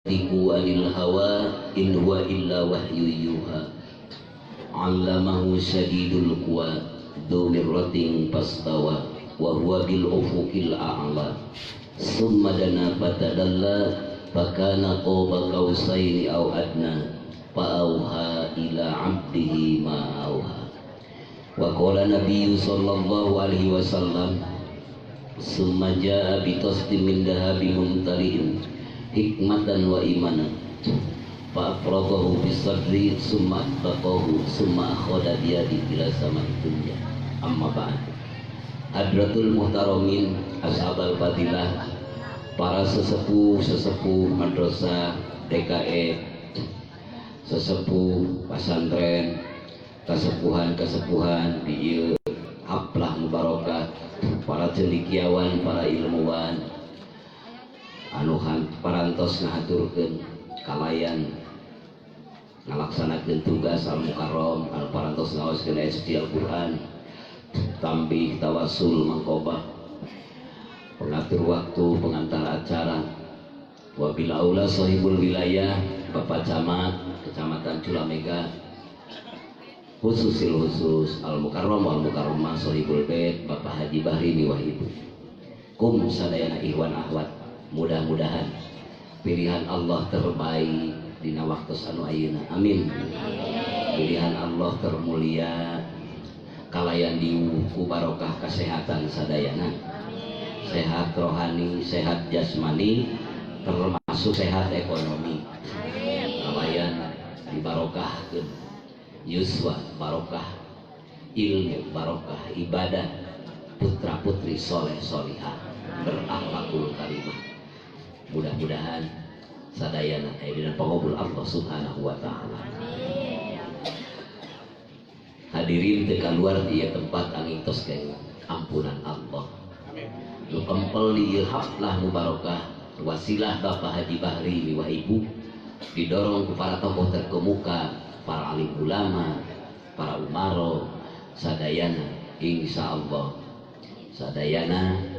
Tiku anil hawa in huwa illa wahyu yuha. Allamahu syadidul quwa dzu mirratin fastawa wa huwa bil ufuqil a'la. Summa dana fatadalla fakana qaba qausaini aw adna fa auha ila 'abdihi ma auha. Wa qala nabiyyu sallallahu alaihi wasallam summa jaa bi tasdim min dahabin mumtali'in hikmatan wa imanan fa afradahu bis sadri summa taqahu summa akhadha bi yadi ila samai dunya. Amma ba'd. Hadratul muhtaramin ashabal fadilah, para sesepuh madrasah DKE, sesepuh pesantren, kasepuhan di ieu haplah mubarakah, para cendekiawan, para ilmuwan anu parantos ngahaturkeun kalayan ngalaksanakeun tugas al-mukarram anu parantos ngaoskeun ayat Al-Qur'an, tambih tawasul mangkobah, pengatur waktu, pengantar acara, wabil aula sahibul wilayah, Bapak Camat Kecamatan Culamega, khusus al-mukarramah sahibul bait Bapak Haji Bahri Miwah Ibu, kum sadayana ikhwan akhwat. Mudah-mudahan pilihan Allah terbaik dina waktu anu ayeuna. Amin. Pilihan Allah termulia kalayan diuku barokah kesehatan sadayana. Sehat rohani, sehat jasmani, termasuk sehat ekonomi. Kalayan dibarokahkeun yuswa barokah, ilmu barokah, ibadah, putra putri soleh solihah, berakhlakul karimah. Mudah-mudahan sadayana dan pangabul Allah subhanahu wa ta'ala. Hadirin teka luar di tempat angin tos keng ampunan Allah. Lu kempel di haflah mubarakah wasilah Bapak Haji Bahri Miwah Ibu, didorong ke para tokoh terkemuka, para alim ulama, para umaro sadayana, insya Allah sadayana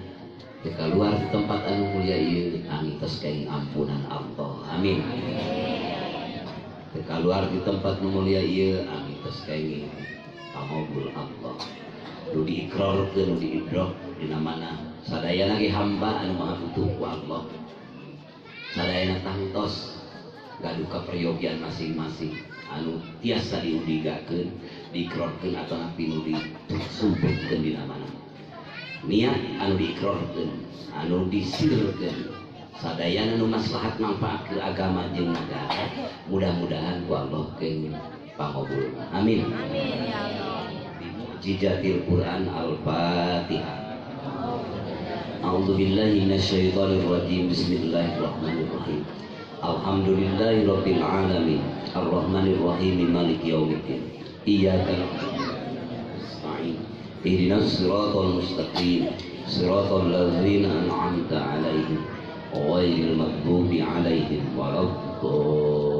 teka luar di tempat anu mulia ieu angin tos keng ampunan Allah. Amin. Teka luar di tempat anu mulia ieu angin tos keng pangabul Allah. Nu diikrarkeun, nu diidrok dina mana sadayana ge hamba anu maha butuh ku Allah. Sadayana tangtos gaduka peryogian masing-masing anu tiasa diudigakeun, diikrarkeun atawa pinu disumputkeun dina mana. Niat anu diikrarkeun, anu disirkeun, sadayana nu maslahat manfaat ke agama jeung nagara, mudah-mudahan ku Allah keng pangabul. Amin. Mujizatil Quran Al-Fatihah. A'udzubillahi minasyaitonir rajim. Bismillahirrahmanirrahim. Alhamdulillahirabbil alamin. Arrahmanir rahim. Maliki yaumiddin. Iyyaka na'budu wa nasta'in. Ihdinas siratal mustaqim, siratal ladzina an'amta 'alaihim ghairil maghdubi 'alaihim waladdallin.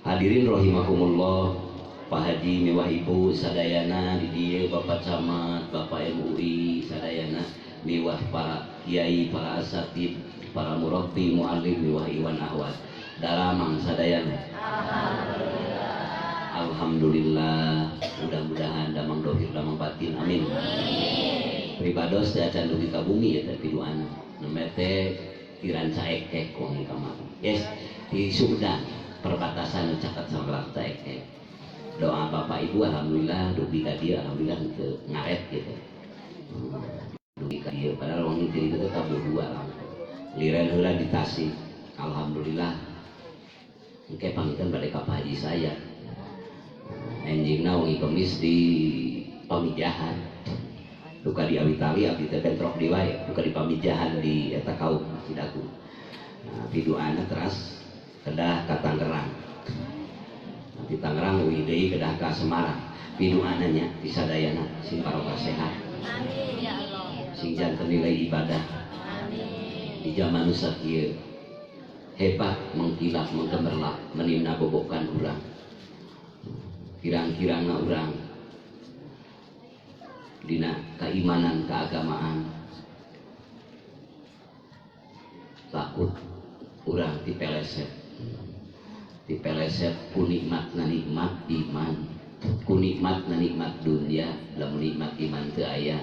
Hadirin rahimakumullah, Pak Haji Miwah Ibu sadayana di dieu, Bapak Camat, Bapak MUI sadayana, miwah para kiai, para asatid, para murabbi, muallim, miwah iwan ahwat daramang sadayana. Alhamdulillah, mudah-mudahan damang dohir damang batin. Amin. Pribados teh acan dugi ka bumi eta piduana. Nemete tiran caekek wangi ka mah. Yes, di Sudan perbatasan caket sambelah caekek. Doa Bapak Ibu alhamdulillah dugi ka dieu alhamdulillah teu ngaret gitu. Dugi ka dieu padahal wangi teh itu teh kabudua. Liren heula di Tasik. Alhamdulillah. Engke panggitan bade ka Pak Haji saya. Enjingna wangi kemis di pamijahan, duka di awitali abdi teh bentrok di wae, duka di pamijahan di eta kaum Cidaku. Nah, piduana teras kedah ka Tangerang. Di Tangerang uwi deui kedah ka Semarang. Piduananya di sadayana sing barokah sehat. Amin ya Allah. Sing janten nilai ibadah. Amin. Di zaman nu sakieu hebat mengkilap menggemerlap menimna bobokan urang. Kirang-kirangna urang dina keimanan keagamaan takut urang dipeleset ku nikmatna nikmat iman, ku nikmatna nikmat dunia, lamun nikmat iman teu aya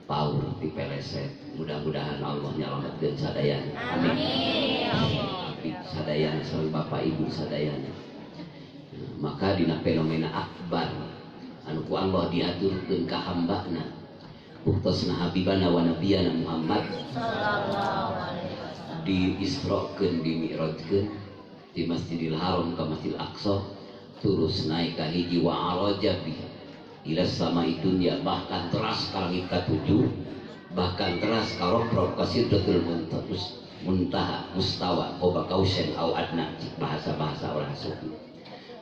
paur dipeleset. Mudah-mudahan Allah nyalametkeun sadayana, amin. Sadayana sareng bapak ibu sadayana. Maka dina fenomena akbar anu ku Allah diaturkeun ka hambana buktasna habibana wa nabiyana Muhammad sallallahu alaihi wasallam, diisrokeun, dimi'rajkeun di Masjidil Haram ke Masjidil Aqsa, terus naik ke hiji wa arajabi ila samai dunya, bahkan teras ka langit ka-7, bahkan teras ka rob-rob ka sidratul muntaha mustawa qoba kausen au adna, bahasa-bahasa orang sufi.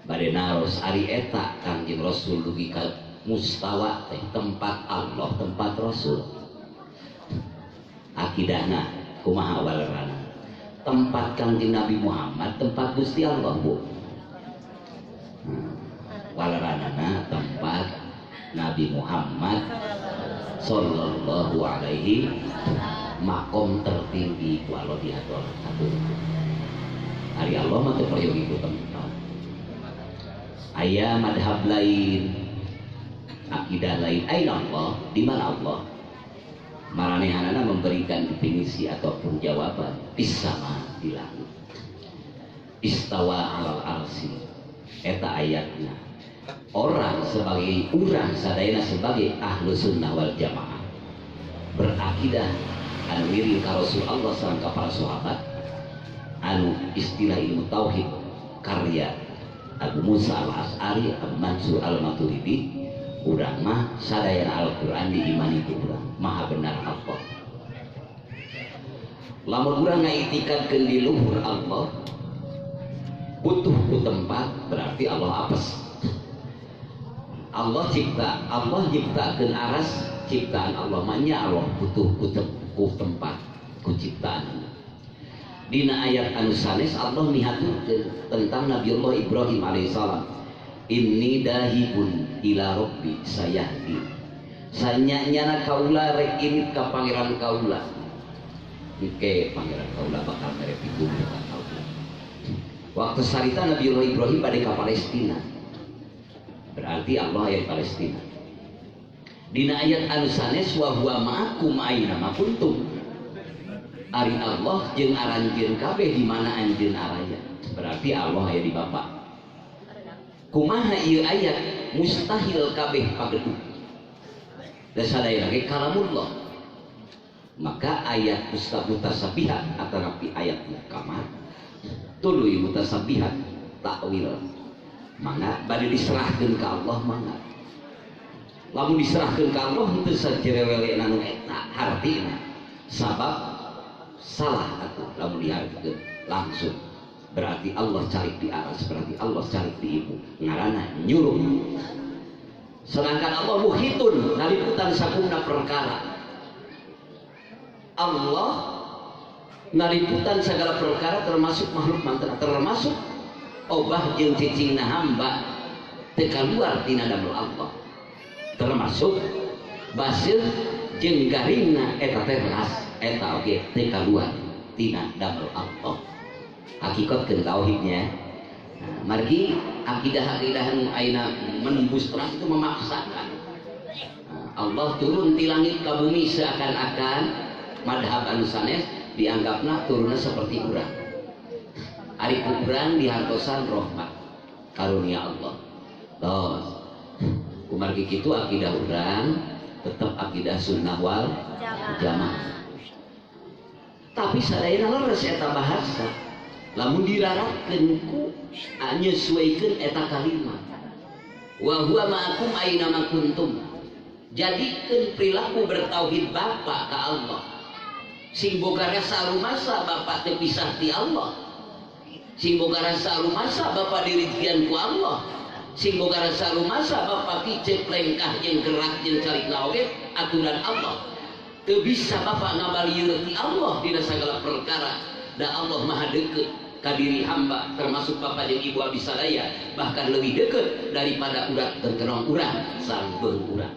Bade naros ari eta Kangjeng Rasul dugi ka mustawa teh tempat Allah, tempat Rasul. Akidahna kumaha walerana, tempat Kangjeng Nabi Muhammad, tempat Gusti Allah, Bu. Walaranana tempat Nabi Muhammad sallallahu alaihi makom tertinggi ku Allah diatur atur. Ari Allah mah teu peryogi ku tempat. Aya madhab lain, akidah lain. Aina Allah, di mana Allah? Maranehanana memberikan definisi ataupun jawaban. Isama di langit. Istawa alal arsi. Eta ayatnya. Orang sebagai urang sadayana sebagai ahlu sunnah wal jamaah berakidah anu miring ka Rasul Allah sareng ka para sahabat, anu istilah ilmu tauhid karya Abu Musa al-As'ari, Abu Mansur al-Maturidi, urang mah sadayana Al-Quran diimani ku urang maha benar Allah. Lamun urang ngaitikadkeun di luhur Allah butuh ku tempat, berarti Allah apes. Allah cipta, Allah ciptakeun aras, ciptaan Allah manya Allah butuh ku tempat, ku ciptaan. Dina ayat anu sanes Allah mihaturkeun tentang Nabiullah Ibrahim alaihissalam, inni dahibun ila rabbi sayahdi, sanyanyana kaula rek irit ka pangeran kaula, ke pangeran kaula bakal mere pituduh ka kaula. Waktu sarita Nabiullah Ibrahim bade ka Palestina, berarti Allah yang Palestina. Dina ayat anu sanes wa huwa ma'akum aina ma kuntum, ari Allah jeung aranjeun kabeh di mana anjeun araya, berarti Allah aya di Bapa. Kumaha ieu ayat mustahil kabeh pageduk da sadaya ge kalamullah. Maka ayat mustasabihat atanapi ayat muhkamat tuluy mutasabihat takwil mangga bade diserahkeun ka Allah mangga. Lamun diserahkeun ka Allah henteu sajerewele anu eta hartina, sabab salah atuh lamun diharkeun langsung, berarti Allah cari di aras, berarti Allah cari di ibu, ngaranna nyuruh. Sedangkan Allah muhitun naliputan sakumna perkara. Allah naliputan segala perkara termasuk makhluk mantra, termasuk obah jeung cicingna hamba teu kaluar tina damel Allah, termasuk basir jeung garingna eta teh ras eta oge teu kaluar tina damel Allah. Hakikatkeun tauhidnya. Margi akidah-akidah anu ayeuna menembus terang itu memaksakan. Allah turun di langit ka bumi seakan-akan madhab anu sanes dianggapna turunna seperti urang. Ari urang dihartosan rahmat karunia Allah. Tos kumargi kitu akidah urang tetap akidah sunnah wal jamaah. Tapi sadayana leres eta bahasa. Lamun dirarakeun ku nyesuaikeun eta kalimat wa huwa ma'akum aina ma kuntum, jadikeun perilaku bertauhid Bapa ka Allah. Sing boga rasa rumasa Bapa teu pisah ti Allah, sing boga rasa rumasa Bapa diritieun ku Allah, sing boga rasa rumasa Bapa kicep lengkah jeung gerak jeung carita oge aturan Allah. Teu bisa Bapa ngabalieur ti Allah dina sagala perkara. Da Allah maha deket ka diri hamba, termasuk Bapak jeung Ibu abdi sadaya, bahkan lebih deket daripada urang terkenal urang sangbeung urang.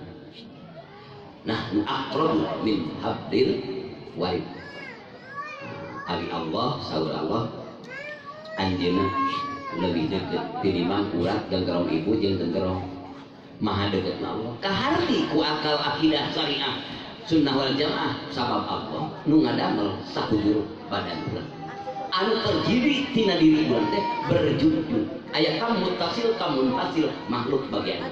Nah, aqrabu min hablil warid. Ari Allah saur Allah anjeunna leuwih deukeut tinimbang urat ganggerong ibu jeung ganggerong maha deuketna Allah kaharti ku akal akidah syariah sunnah wal jamaah sabab Allah nu ngadamel sakujur badan urang anu terjadi tina diri urang teh berjujur aya kamu tafsir kamu fasil makhluk bagian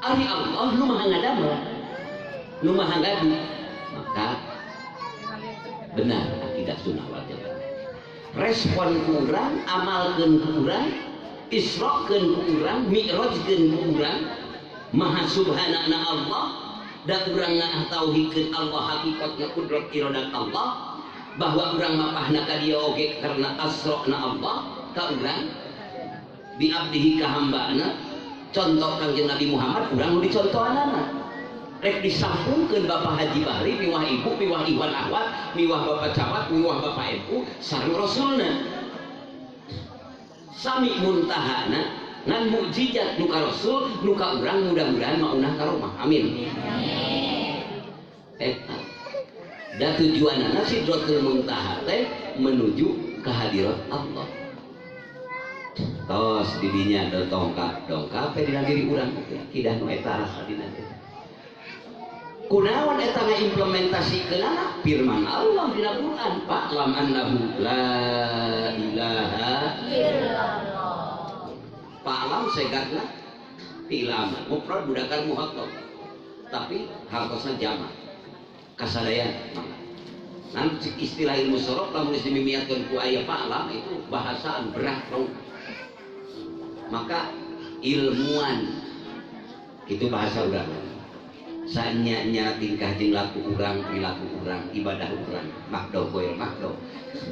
ari Allah nu maha ngadamel nu maha ngadu maka benar akidah sunnah wal jamaah respon kurang amalkeun kurang isrokeun kurang mi'rajkeun kurang maha subhanana Allah dan urang ngahtahuikeun Allah hakikatna kudrat iradat Allah bahwa urang mapahna ka dieu oge karena asrokna Allah ka urang bi abdihi ka hambana contoh Kangjeng Nabi Muhammad urang nu dicontohanana rek disampungkeun Bapak Haji Bahri miwah ibu miwah Iwan Ahwat miwah Bapak Camat miwah Bapak Empu sareng Rasulna sami muntahana ngan mukjizat nu ka Rasul nu ka urang mudah-mudahan maunah karomah amin eta da tujuanna Sidratul Muntaha teh menuju kehadirat Allah tos didinya ada dongkap dina diri urang kidah nu eta rasa dina kunaon eta ngaimplementasikeunana firman Allah dina Quran fa'lam annahu la ilaha illallah fa'lam segatna fi'laman mufrad budakan muhaqqaq tapi hartosna jamak kasadayan nanti istilah ilmu sorok lamun dimimiatkeun ku aya fa'lam itu bahasaan berat dong maka ilmuwan itu bahasa urang sanya tingkah jeung laku urang perilaku urang ibadah urang makdo goel makdo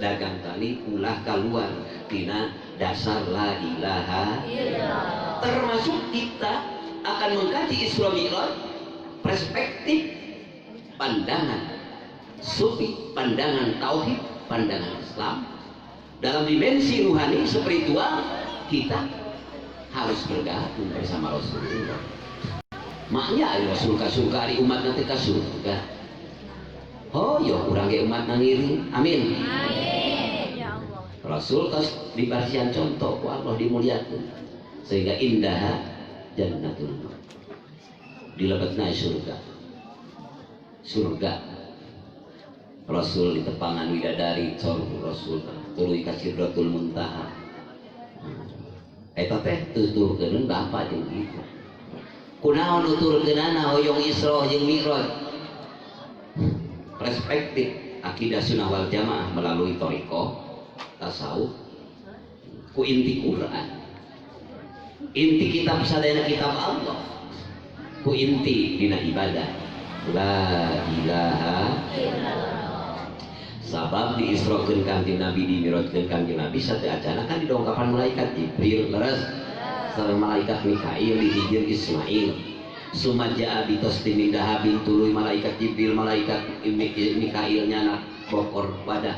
dagang tali ulah keluar tina dasar la ilaha illallah termasuk kita akan mengkaji Isra Mi'raj perspektif pandangan sufi pandangan tauhid pandangan Islam dalam dimensi ruhani spiritual kita harus bergabung bersama Rasulullah maknya Rasul kasuka ari umat nanti kasuka oh yo kurang ge umat nangiri amin ya Allah Rasul tos dibasihan contoh ku Allah dimuliakeun sehingga indah jannatul dilebetna surga Rasul di tepangan widadari cor Rasul tuluy ka Sidratul Muntaha eta teh tuturkeun Bapa jeung Ibu kunaon nuturkeunana hoyong Isra jeung Mi'raj perspektif akidah sunnah wal jamaah melalui thariqah tasawuf ku inti Quran inti kitab sadayana kitab Allah ku inti dina ibadah la ilaha illallah sabab diisrokeun Kangjeng Nabi dimi'rajkeun Kangjeng Nabi sateu acana kan didongkapan malaikat Jibril leres sareng malaikat Mikail dihijir Ismail sumaja'a bitaslimin dahabin tuluy malaikat Jibril malaikat Mikail nyana bokor wadah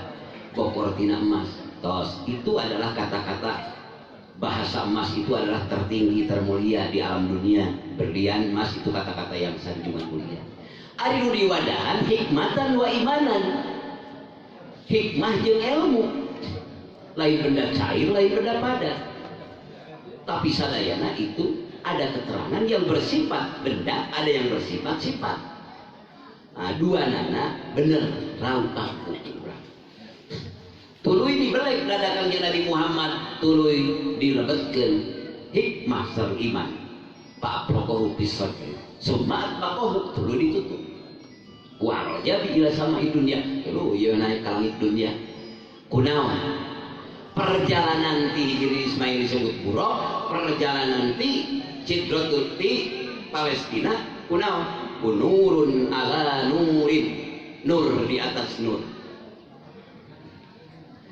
bokor tina emas tos itu adalah kata-kata bahasa emas itu adalah tertinggi termulia di alam dunia berlian emas itu kata-kata yang sanjungan mulia ari nu diwadahan hikmatan wa imanan hikmah jeung ilmu lain benda cair lain benda padat tapi sadayana itu ada keterangan yang bersifat benda ada yang bersifat sifat nah, dua nana bener raukah kurang tuluy dibelek dadakan Nabi Muhammad tuluy dilebetkeun hikmah sareng iman pak prokohu pisodri sumat pakohu tuluy ditutup waraja bi ila sama dunia lu ieu naik ka langit dunia kunaon perjalanan ti hijri Ismail disebut buruk perjalanan ti Sidratul ti Palestina kunaon nurun ala nurin nur di atas nur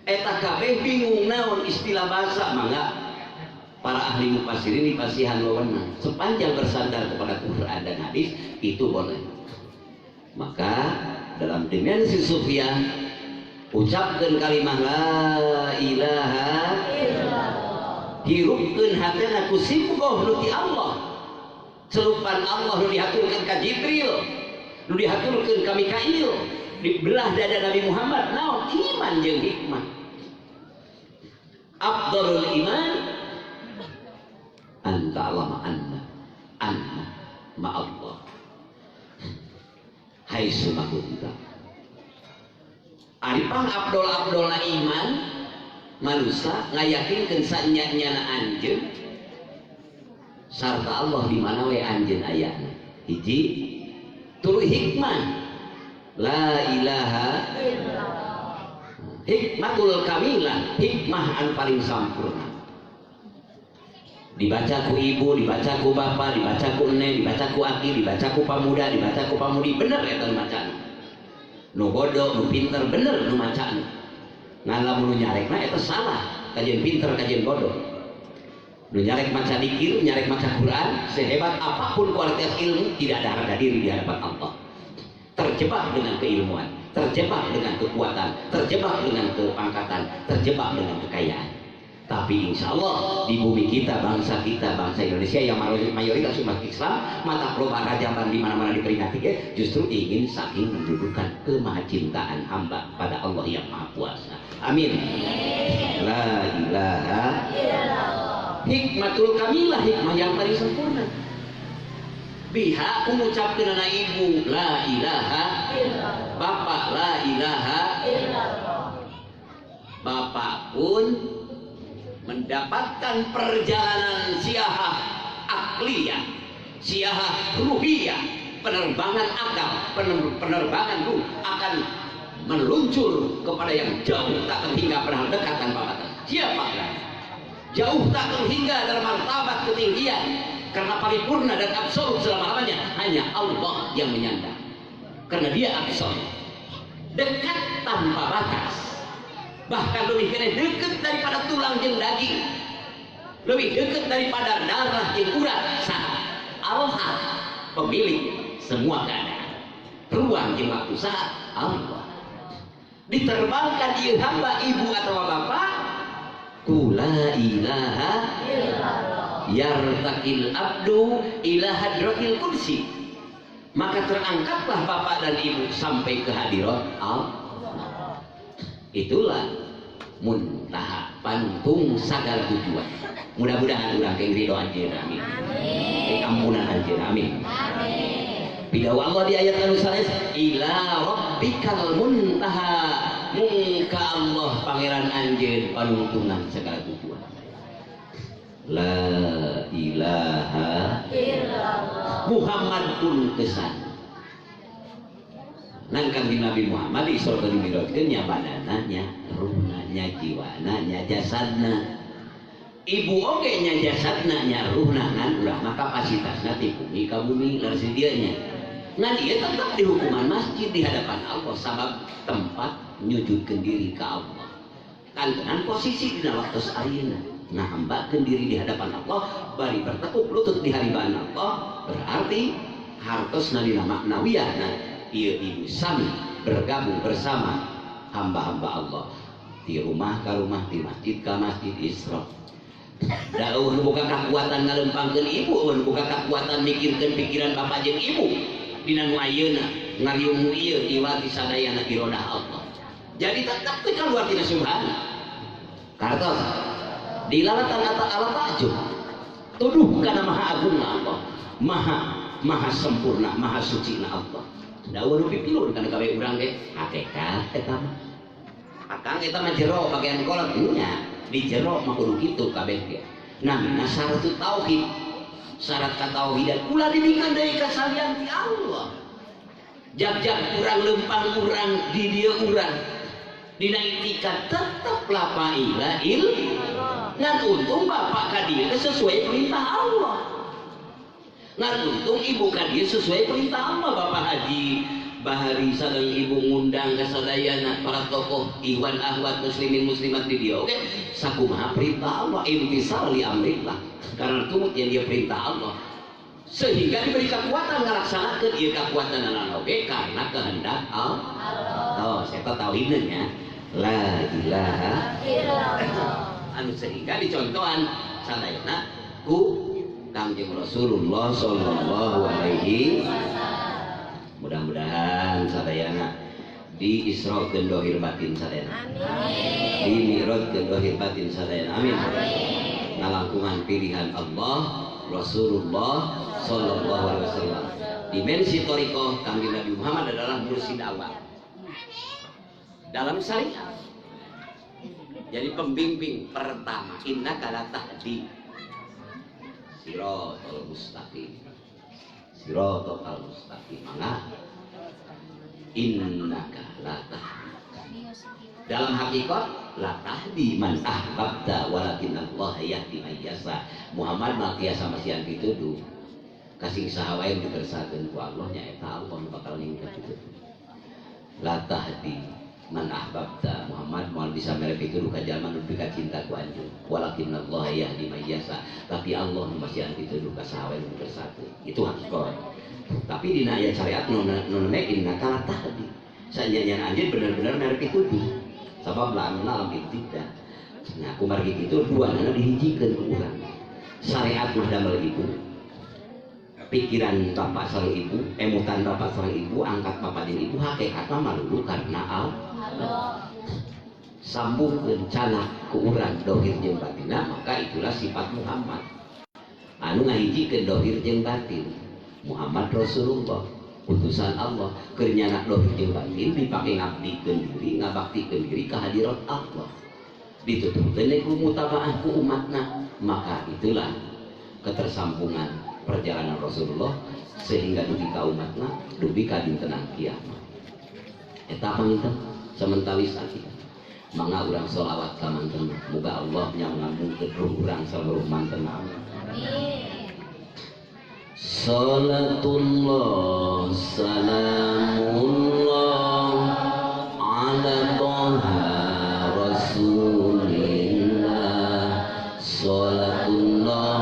eta kabeh bingung naon istilah bahasa mangga para ahli mufassirin dipasihan wewenang sepanjang bersandar kepada Quran dan hadis itu boleh maka dalam dimensi sufiah ucapkan kalimah la ilaha illallah hirupkeun hatena ku sibgoh nu ti Allah celupan Allah nu dihaturkeun ka Jibril nu dihaturkeun ka Mikail dibelah dada Nabi Muhammad naon iman jeung hikmah. Afdhalul iman anta alama anna ma Allah hai sumakunta. Aripang abdol-abdolna iman manusia ngayakinkeun sanyanyana anjeun sarta Allah di mana we anjeun ayana. Hiji tuluy hikmah la ilaha illallah, hikmatul kamilah, hikmah anu paling sampurna. Dibaca ku ibu, dibaca ku bapak, dibaca ku ene, dibaca ku aki, dibaca ku pamuda, dibaca ku pamudi, bener eta nu macana. Nu bodoh, nu pinter, bener nu macana. Ngan lamun nu nyarekna eta salah, kajian pinter, kajian bodoh. Nu nyarek maca dikir, nyarek maca Quran, sehebat apapun kualitas ilmu tidak ada harga diri di hadapan Allah. Terjebak dengan keilmuan, terjebak dengan kekuatan, terjebak dengan kepangkatan, terjebak dengan kekayaan. Tapi insya Allah di bumi kita, bangsa Indonesia yang mayoritas umat Islam, mata loba rajaban di mana-mana diperingati, justru ingin saking mendudukan kemahacintaan hamba pada Allah yang Maha Kuasa. Amin. La ilaha illallah. Hikmatul kamilah, hikmah yang paling sempurna. Biha mengucapkan anak ibu la ilaha illallah, bapak la ilaha illallah. Bapak pun mendapatkan perjalanan siahah akliyah, siahah ruhiyah, penerbangan akal, penerbangan ruh akan meluncur kepada yang jauh tak terhingga pernah dekat tanpa batas. Siapa jauh tak terhingga dalam martabat ketinggian, karena paripurna dan absolut selama-lamanya hanya Allah yang menyandang, karena dia absolut, dekat tanpa batas, bahkan lebih kena dekat daripada tulang jeung daging, lebih dekat daripada darah jeung urat. Allah pemilik semua keadaan, ruang jeung waktu saat Allah. Diterbangkan ieu hamba ibu atau bapak ku la ilaha illallah yartaqil abdu ila hadratil kursi, maka terangkatlah bapak dan ibu sampai ke hadirat Allah. Itulah muntaha pantung segala tujuan. Mudah-mudahan urang keng ridho anjeun, amin. Ampunan anjeun, amin. Pidawa Allah di ayat anu sanes, ila rabbikal muntaha, mungka Allah pangeran anjeun panuntungan segala tujuan. La ilaha illallah Muhammad pun kesan. Nangkang di Nabi Muhammad di surga dimirotkeun nya badananya, ruhna, jiwana, jasadna. Ibu oge nya jasadna, nya ruhna ngan ulah maka kapasitasna ti bumi ka bumi laras dieu nya. Ngan ieu tetap di hukuman masjid di hadapan Allah sabab tempat nyujudkeun diri ka Allah. Kantenan posisi dina waktu ayeuna ngahambakeun diri di hadapan Allah bari bertekuk lutut di hadipan Allah, berarti hartosna dina maknawiyahna ieu ibu sami bergabung bersama hamba-hamba Allah di rumah ke rumah, di masjid ke masjid, Isra. Dauh buka kekuatan ngalempangkeun ibu, buka kekuatan mikirkeun pikiran bapak jeung ibu dina nu ayeuna ngariung ieu iwati sadayana irodah Allah. Jadi tetap teh kaluar tina subhana. Kartos dilalatan ala ta'jub. Tuduh kana maha agung Allah, maha sempurna, maha suci na Allah. Daun nu pipilun kana gawe urang ge hakikat eta mah. Akang eta mah jero bagian kolot nya, di jero mah kudu kitu kabeh ge. Nah, syarat tauhid, syarat katauhidan ulah dibikeun deui kasalian ti Allah. Jak-jak urang lempang urang di dieu urang. Dina itikat tetep la ilaha illallah. Ngan untung bapak ka dieu sesuai perintah Allah. Ngan untung ibu ka dieu sesuai perintah Allah. Bapak Haji Bahari sadang ibu ngundang ke sadayana para tokoh ikhwan akhwat muslimin muslimat di dia. Oke, sakumaha perintah Allah, imtisal li amrillah. Karena itu yang dia perintah Allah. Sehingga diberi kekuatan ngalaksanakeun ieu kekuatan anak oge karena kehendak Allah. Oh, saya tahu nya. La ilaha illallah. Anu sehingga dicontohan sadayana ku Kangjeng Rasulullah sallallahu alaihi wasallam. Mudah-mudahan sadayana di Isra dohir batin sadayana, di Mi'raj dohir batin sadayana, amin. Ngalangkungan pilihan Allah Rasulullah Sallallahu Alaihi Wasallam. Dimensi thariqah Kanjeng Nabi Muhammad adalah mursyid awal dalam syariat. Jadi pembimbing pertama, innaka la tahdi siratal mustaqim. Siratal mustaqim. Maka innaka la tahdi. Dalam hakikat la tahdi man ahbabta walakin Allah yahdi man yasha. Muhammad makia sama siang dituduh kasih sahawa yang ditersakeun ku Allah nya eta Allah bakal ningkat itu. La tahdi man ahbabta. Muhammad mau bisa merek itu duka jaman lebih cinta ku anjeun walakin Allah yahdi man yasha. Tapi Allah masih anti itu duka sahawa yang ditersakeun. Itu hakikat. Tapi dina ayat syariat non innaka la tahdi. Sanyanyan anjeun benar-benar merek itu tuh. Sabab alam tidak. Nah, kumar gitu dua nana dihijikeun ku urang. Syariat mah damel ibu. Pikiran bapak sareng ibu, emutan bapak sareng ibu, angkat bapak dan ibu hakikatna malulu karena Allah. Sambungkeun cana ku urang dohir jeung batinna, maka itulah sifat Muhammad. Anu ngahijikeun dohir jeung batin. Muhammad Rasulullah utusan Allah keur nyana dohir jeung batin dipake ngabdikeun diri, ngabaktikeun diri ka hadirat Allah. Ditutupkeun ku mutabaah ku umatna, maka itulah ketersambungan perjalanan Rasulullah sehingga dugi ka umatna, dugi ka dintenan kiamat. Eta panginten sementari sakit. Mangga urang sholawat ka manten, muga Allah nya ngambungkeun ruh urang saluruh manten. Amin. Salatullah salamullah ala toha rasulillah. Salatullah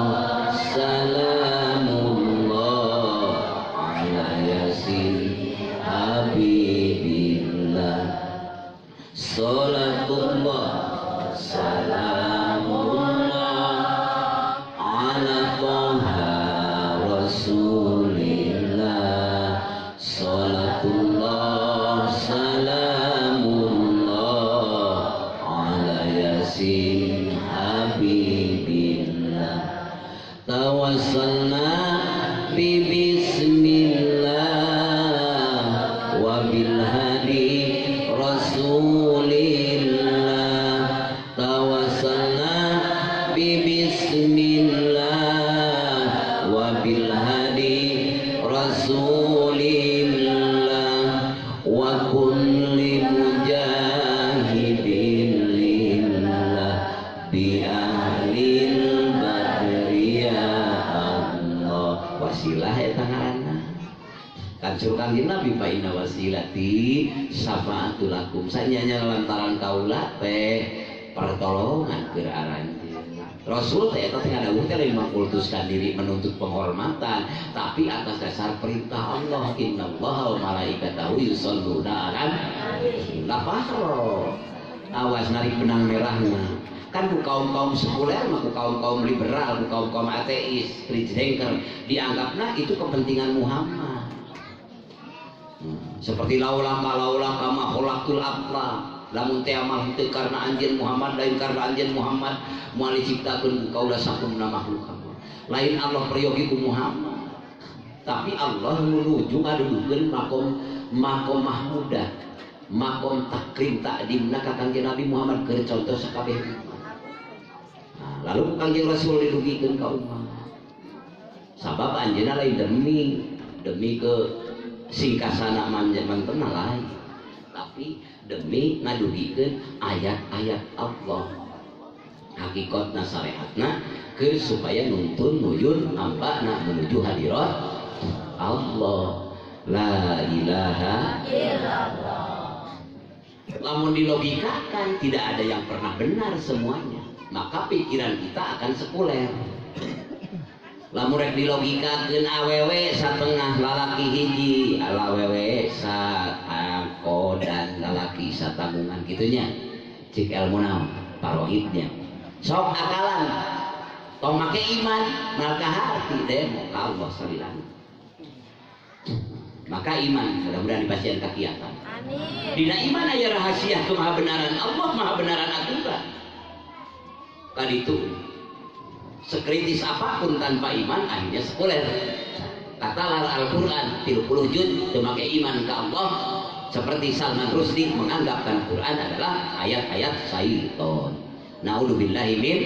salamullah ala yasin habibillah. Salatullah salamullah ala toha Rasulillah. Salatullah salamullah ala yasin habibillah. Tawassalna bi bismillah wa bil hadi Rasulillah. Tawassalna bi bismillah wa bil hadi Rasulillah wa kulli mujahidin lillah bi ahlil badri ya Allah. Wasilah eta ngaranna kan surkan Nabi fa inna wasilati syafa'atul lakum. Sanyanya lantaran kaula teh pertolongan keur aranjeun. Rasul teh eta teh ngadawuh teh lain mangkultuskan diri menuntut penghormatan, tapi atas dasar perintah Allah. Innallaha wa malaikatahu yusholluna 'alan nabi. Awas narik benang merahna. Kan ku kaum-kaum sekuler mah ku kaum-kaum liberal, ku kaum-kaum ateis, Friedlander dianggapna itu kepentingan Muhammad. Seperti laulama kama khalaqtul afla. Lamun teh amal henteu karena anjeun Muhammad, lain karena anjeun Muhammad moal diciptakeun ku kaula sakumna makhluk. Lain Allah priyogi ku Muhammad. Tapi Allah menuju ngadudukeun makom mahmudah, makom takrim takdimna ka Kanjeng Nabi Muhammad keur contoh sakabeh umat. Nah, lalu Kanjeng Rasul dirugikeun ka umat. Sabab anjeunna lain demi ke singkasana manten lain, tapi demi ngaduhikeun ayat-ayat Allah. Hakikatna syariatna keur supaya nuntun nuyun nampakna menuju hadirat Allah. La ilaha illallah. Lamun dilogikakan tidak ada yang pernah benar semuanya, maka pikiran kita akan sekuler. Lamun rek dilogikakeun awewe satengah lalaki hiji, awewe satangko dan lalaki satanggungan gitunya. Cik ilmu naon parohidnya. Sok akalan. Tong make iman, maka hati demo ka Allah salilana. Maka iman mudah-mudahan dipasieun ka kiamat. Dina iman aya rahasia kemahabenaran Allah, mahabenaran aturan. Kaditu sekritis apapun tanpa iman akhirnya sekuler. Kata Al-Quran 30 juz memakai iman ke Allah, seperti Salman Rushdie menganggapkan Quran adalah ayat-ayat syaitan. Naudzubillahi min.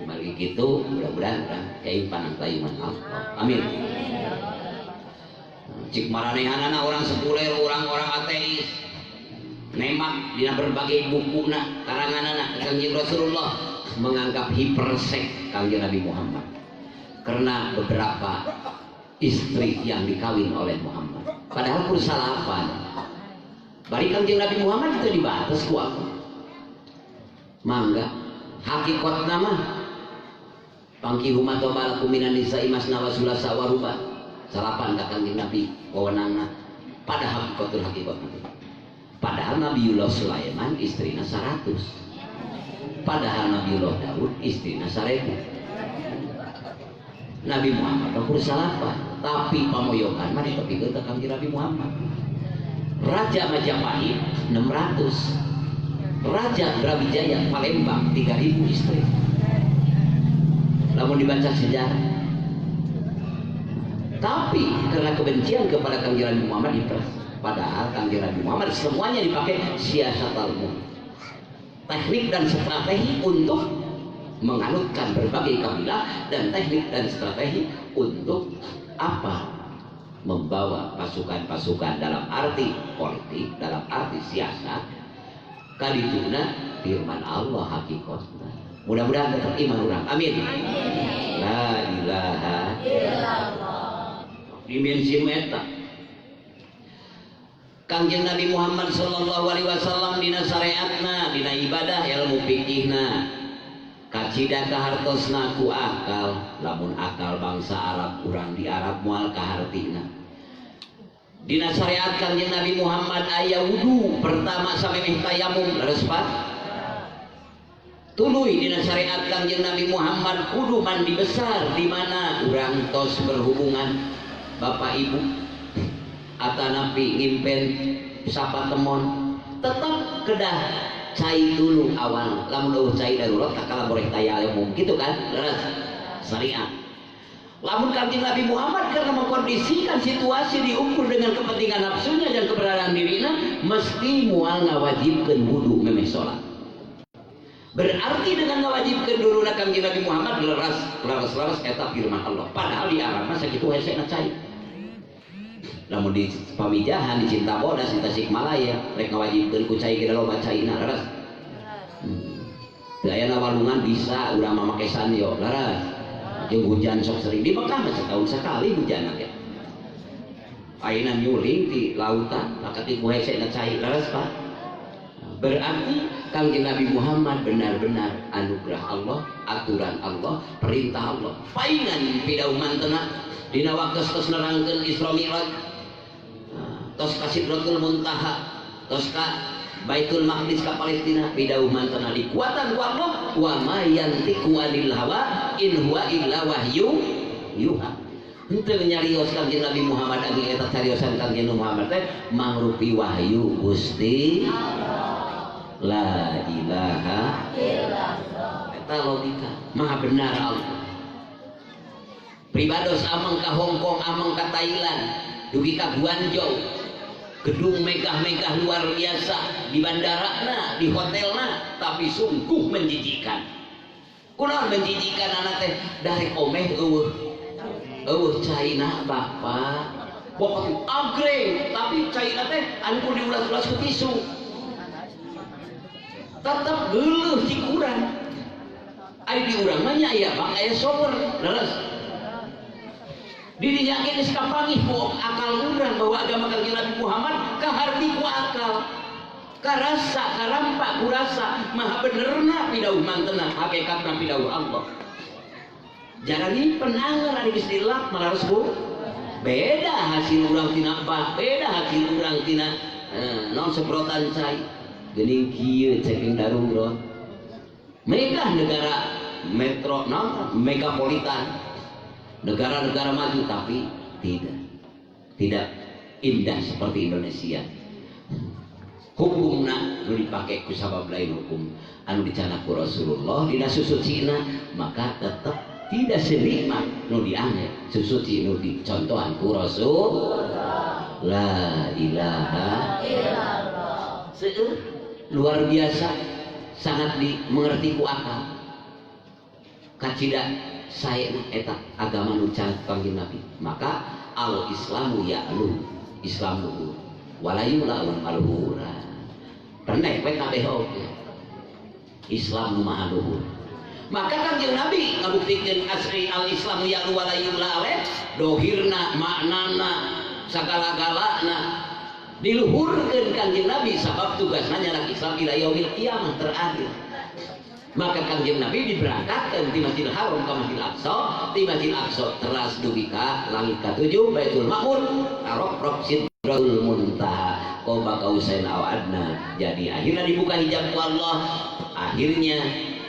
Bagi gitu mudah-mudahan keimpanan iman Allah. Amin. Cik maranehanana orang sekuler, orang-orang ateis nemak dina berbagai bukuna karanganana Kangjeng Rasulullah menganggap hipersek Kangjeng Nabi Muhammad karena beberapa istri yang dikawin oleh Muhammad, padahal pun salapan bari Kangjeng Nabi Muhammad itu dibatas ku aku mangga hakikat nama pangkihu matobalakum minan nisa'i masna wa sulasa wa ruba salapan Kangjeng Nabi wewenangna pada hakikatul hakikat nanti. Padahal Nabiullah Sulaiman istrina 100, padahal Nabiullah Daud istrina 1000. Nabi Muhammad aku salapan, tapi pamoyokan mah ditepikeun ka Kangjeng Nabi Muhammad. Raja Majapahit 600, Raja Brawijaya Palembang 3000 istri. Lamun dibaca sejarah, tapi karena kebencian kepada Kangjeng Nabi Muhammad diperas. Padahal Kangjeng Nabi Muhammad semuanya dipakai siasatul mulk, teknik dan strategi untuk menganutkan berbagai kabilah, dan teknik dan strategi untuk apa? Membawa pasukan-pasukan dalam arti politik, dalam arti siasat. Kadituna firman Allah hakikatna. Mudah-mudahan tetap iman orang. Amin. La ilaha illallah. Dimensi eta Kangjeng Nabi Muhammad sallallahu alaihi wasallam dina syariatna, dina ibadah ilmu fikihna kacida kahartosna ku akal. Lamun akal bangsa Arab urang di Arab moal kahartina. Dina syariat Kangjeng Nabi Muhammad aya wudu pertama samemeh tayamum leres pat. Tuluy dina syariat Kangjeng Nabi Muhammad kudu mandi besar di mana urang tos berhubungan bapak ibu atanapi ngimpen sapa temon tetap kedah cai dulu awal lamun eueuh cai darurat kakala boleh tayamum gitu kan leres syariat. Lamun Kangjeng Nabi Muhammad karena mengkondisikan situasi diukur dengan kepentingan nafsunya dan keberadaan dirinya mesti mual ngawajibkeun wudu memeh salat. Berarti dengan ngawajibkeun dulu Kangjeng Nabi Muhammad leres eta firman Allah. Padahal di Arab mah sakitu hese na cai. Namun di Pamijahan, di Cinta Bodas, di Tasikmalaya rek ngawajibkeun ku cai geus loba caina leres. Teu aya walungan bisa urang mah make sanyo leres. Jeung hujan sok sering di Mekah mah setahun sekali hujan ge. Ayeuna nyuling di lautan maka ti ku hese na cai leres Pak. Berarti Kangjeng Nabi Muhammad benar-benar anugerah Allah, aturan Allah, perintah Allah. Paingan pidau mantena dina waktos tos nerangkeun Isra Mi'raj. Tos ka Sidratul Muntaha, tos ka Baitul Maqdis ka Palestina, pidau mantena dikuatan ku Allah, wa ma yantiqu anil hawa in huwa illa wahyu yuha. Henteu nyarios Kangjeng Nabi Muhammad anu eta cariosan Kangjeng Muhammad teh mangrupi wahyu Gusti La ilaha illallah. Eta logika maha benar Allah. Pribados ameng ka Hongkong, ameng ka Thailand, dugi ka Guangzhou, gedung megah-megah luar biasa di bandarana, di hotelna, tapi sungguh menjijikan. Kunaon menjijikan anak teh dari omeh eueuh caina Bapak. Pokoknya agreng, tapi caina teh anu diulas-ulas ku tisu. Tetap geuleuh cik urang. Ari di urang mah nya aya bang aya shower, leres. Dirinya geus kapangih ku akal urang bahwa agama Kangjeng Nabi Muhammad kaharti ku akal. Karasa karampa ku rasa maha benerna pidauh mantena hakikatna pidauh Allah. Jangan nyimpen anggar ari geus dilap malaros Bu. Beda hasil urang tina bah, beda hasil urang tina non semprotan cai. Geuning kieu ceking darurat. Megah negara metro megapolitan, negara-negara maju, tapi tidak indah seperti Indonesia. hukumna nu dipake ku sabab lain hukum anu dicana ku Rasulullah dina susucina, maka tetap tidak senikmat nu dianeh susuci nu dicontohan ku Rasul. La ilaha illallah. Luar biasa, sangat dimengerti ku akal. Kacida saya eta agama nu can kangjeng Nabi, maka al islamu ya'lu, Islam luhur walayu laun alhura rendah we kabeh oge Islam nu maha luhur. Maka kangjeng Nabi ngabuktikeun asri al islamu ya'lu walayu lawe dohirna maknana sagala-galana diluhurkeun kangjeng Nabi sabab tugasna nyana Islam ila yaumil qiyamah terakhir. Maka kangjeng Nabi diberangkatkan di Masjidil Haram ke Masjidil Aqsa, di Masjidil Aqsa teras dugi ka langit ka-7 Baitul Ma'mur karok Sidratul Muntaha qoba qausain aw adna. Jadi akhirnya dibuka hijab ku Allah, akhirnya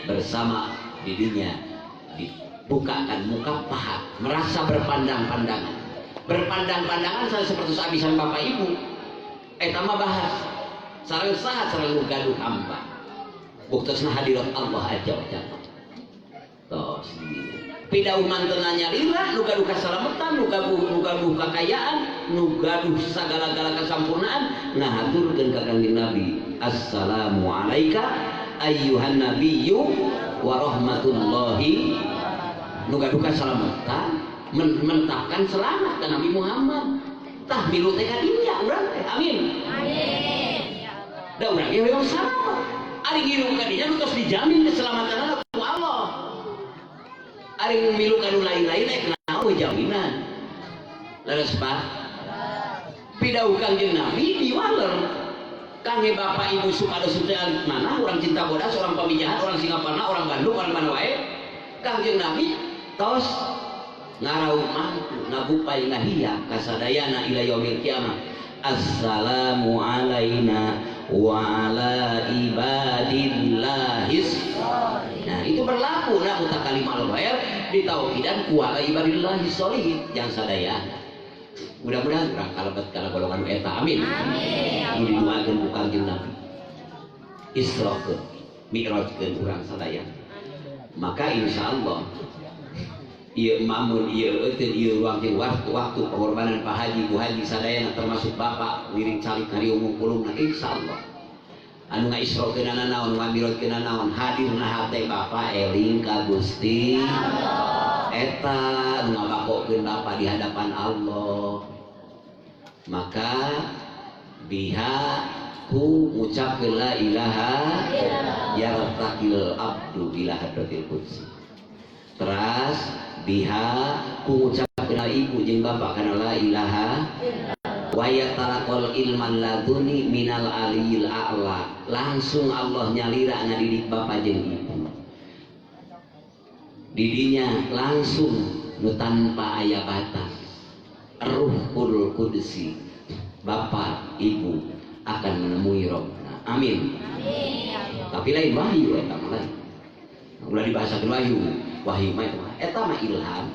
bersama dirinya dibukakan muka pahat, merasa berpandang-pandangan. Berpandang-pandangan seperti sabisan bapak ibu. Eta mah bahas sareng saha sareng gaduh hamba. Buktasna hadirat Allah aja wajah. Tos pidau manteuna nyalira nu gaduh kasalametan, nu gaduh kakayaan, nu gaduh sagala-gala kasampurnaan ngahaturkeun ka kanjeng Nabi. Assalamu alayka ayyuhan nabiyyu wa rahmatullahi. Nu gaduh kasalametan mentapkan selamat ka Nabi Muhammad. Tah milu teh ka dinya urang teh. Amin. Amin. Ya Allah. Da urang ge hoyong selamat. Ari ngilu kadinya terus dijamin keselamatan ku Allah. Ari milu kanu lain-lain naon jaminan. Leres Pak. Pidau kanjeng Nabi diwaler. Kangge bapak ibu supados sudah mana orang cinta bodas, orang pamijahan, orang Singaparna, orang Bandung, orang mana wae. Kanjeng Nabi tos ngarau mantu ngabupai ngahiya kasadayana ila yaumil kiamah. Assalamu alaina wa ala ibadillahis. Nah itu berlaku nah mutakalim al-ghair di tauhidan ku ala ibadillahis sholihin yang sadayana. Mudah-mudahan urang kalebet kana golongan eta. Amin. Amin. Ini didoakeun ku kanjeng Nabi. Israkeun, mi'rajkeun urang sadayana. Maka insyaallah ieu mamun ieu euteun ieu ruang jeung waktu pengorbanan Pak Haji Bu Haji sadayana termasuk bapak wiring calik hari umum kulungna insyaallah anu ngaisrokeunana naon ngamirodkeunana naon hadirna hate bapak eling ka Gusti Allah eta nu ngabakokeun bapak di hadapan Allah. Maka biha ku ngucapkeun la ilaha yartaqil abdu ila hadratil qudsi. Teras biha ku ngucapkeun ibu jeung bapak kana la ilaha wa yatalaqal ilman laduni minal aliyil a'la. Langsung Allah nyalira ngadidik bapak jeung ibu. Didinya langsung nu tanpa aya batas. Ruhul Qudsi bapak ibu akan menemui Rabbna. Amin. Amin. Tapi lain wahyu eta mah lain. Ulah dibahasakeun wahyu mah eta mah ilham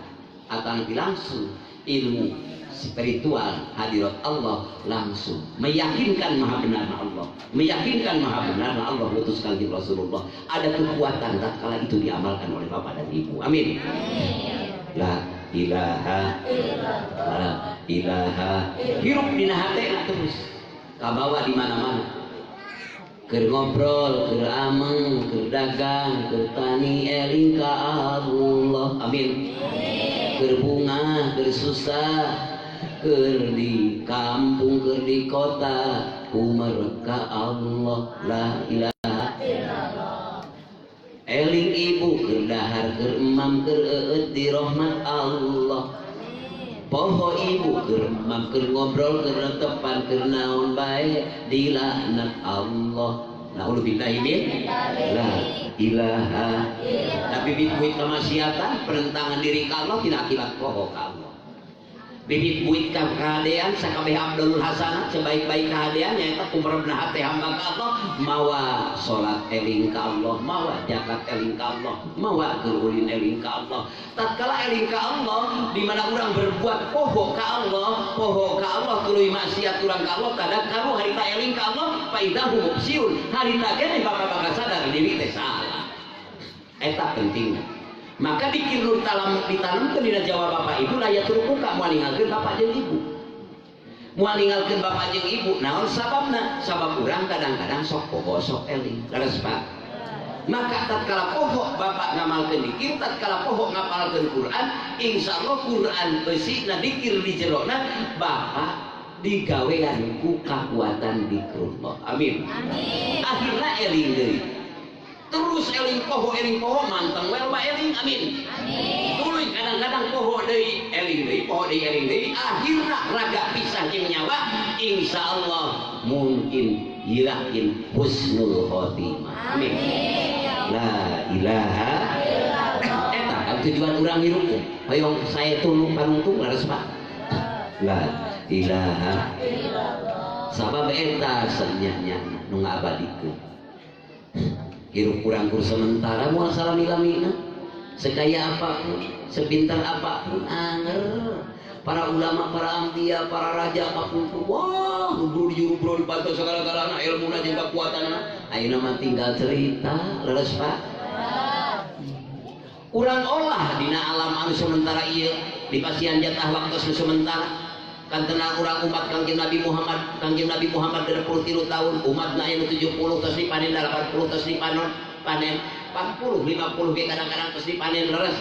atau langsung ilmu spiritual hadirat Allah langsung meyakinkan maha benarna Allah, meyakinkan maha benarna Allah utus kanjeng Rasulullah. Ada kekuatan tatkala itu diamalkan oleh bapak dan ibu. Amin. La ilaha illallah. Ilaha hirup dina hatena terus kabawa di mana-mana. Keur ngobrol, keur ameng, keur dagang, keur tani eling ka Allah. Amin. Keur bunga, keur susah, keur di kampung, keur di kota, umar ka Allah. La ilaha illallah. Eling ibu, keur dahar, keur emam, keur eut di rahmat Allah. Poho ibu keur emam, keur ngobrol, keur retepan, keur naon bae di laknat Allah. Na'udzubillahi min la ilaha. Tapi bikuit kemaksiatan penentangan diri ka Allah tidak akibat poho ka Allah. bibit buit kahadean sakabeh Abdul Hasanah sebaik-baik kahadean nyaeta kumaha hati hamba ka Allah mawa salat eling ka Allah mawa zakat eling ka Allah mawa ulin eling ka Allah tatkala eling ka Allah di mana urang berbuat poho ka Allah tuluy maksiat urang ka Allah kadang kamu harita eling ka Allah faidahu mubsiun harita keneh bakal sadar diri teh salah eta pentingna. Maka dikir nur ditanamkeun dina Jawa bapak ibu layak turkuka moal ninggalkeun bapak jeung ibu. Moal ninggalkeun bapak jeung ibu, naon sababna? Sabab urang kadang-kadang sok poho sok eling. Leres Pak? Maka tatkala poho bapak ngamalkeun dikir, tatkala poho ngapalkeun Quran, insyaallah Quran beusina dikir di jerona bapak digawean ku kakuatan zikrullah. Amin. Amin. Akhirna eling deui. Terus eling poho manteng well ba eling amin tuluy kadang-kadang poho deui eling deui akhirna raga pisah jeung nyawa insyaallah mungkin yakin husnul khotimah amin la ilaha illallah eta kan tujuan urang hirup hoyong saya tulung panungtung laras Pak la ilaha illallah sabab eta sanyanya nu ngabadikeun hirup kurang sementara mual salamina sekaya apapun sepintar apapun anger para ulama para ambiya para raja apapun wah buru di pantai segala-galana ilmuna jeung kakuatanna ayeuna mah tinggal cerita leres Pak urang olah dina alam anu sementara ieu di pasian jatah waktu sementara kan tenang urang umat Kangjeng Nabi Muhammad 23 tahun umatna aya 70 terus dipanen 80 terus dipanen 40 50 ge kadang-kadang terus dipanen leres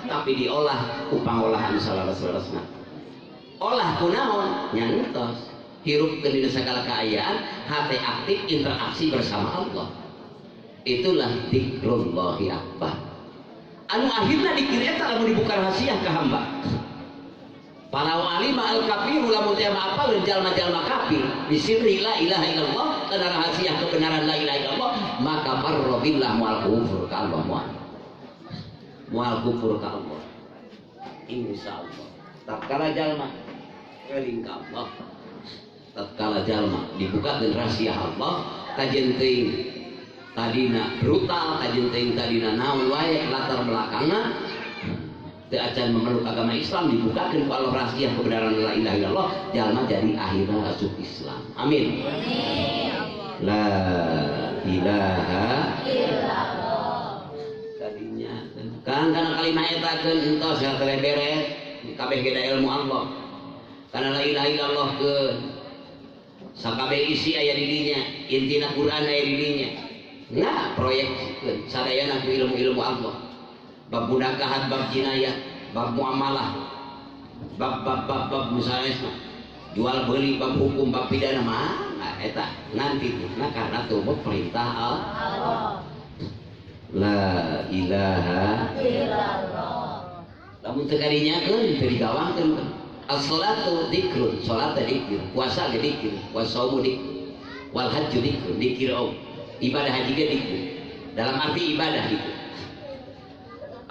tapi diolah ku pangolahan salaras-larasna olah kunaon nyantos hirup dina segala keayaan hati aktif interaksi bersama Allah itulah dzikrullahi akbar anu akhirna dikir eta lamun dibuka rahasia ka hamba para wali ma'al kafir lamun teh apal jalma-jalma kafir bisirri la ilaha illallah kana rahasia kebenaran la ilaha illallah maka farrobillah mual kufur ka Allah mual kufur ka Allah insyaallah tatkala jalma eling ka Allah tatkala jalma dibukakeun rahasia Allah kajen teuing tadina brutal kajen teuing tadina naon wae latar belakangna acan memeluk agama Islam dibukakan ku Allah rahasia kebenaran la ilaha illallah jalma jadi akhirnya masuk Islam amin la ilaha illallah tadinya kan kana kalimat eta keun entos ya beres kabeh ge ilmu Allah kana la ilaha illallah ke sakabeh isi aya di dinya intina Quran aya di dinya nah proyeksikeun sadayana ku ilmu-ilmu Allah bab munakahat, bab jinayah, bab muamalah, bab misalnya jual beli, bab hukum, bab pidana mana eta nanti tuh nah karena tuh perintah Allah la ilaha illallah lamun teu kadinyakeun teu digawangkeun as-sholatu dzikrun salat dzikir puasa dzikir wasaumu dzikir wal hajju dzikir ibadah haji dzikir dalam arti ibadah dzikir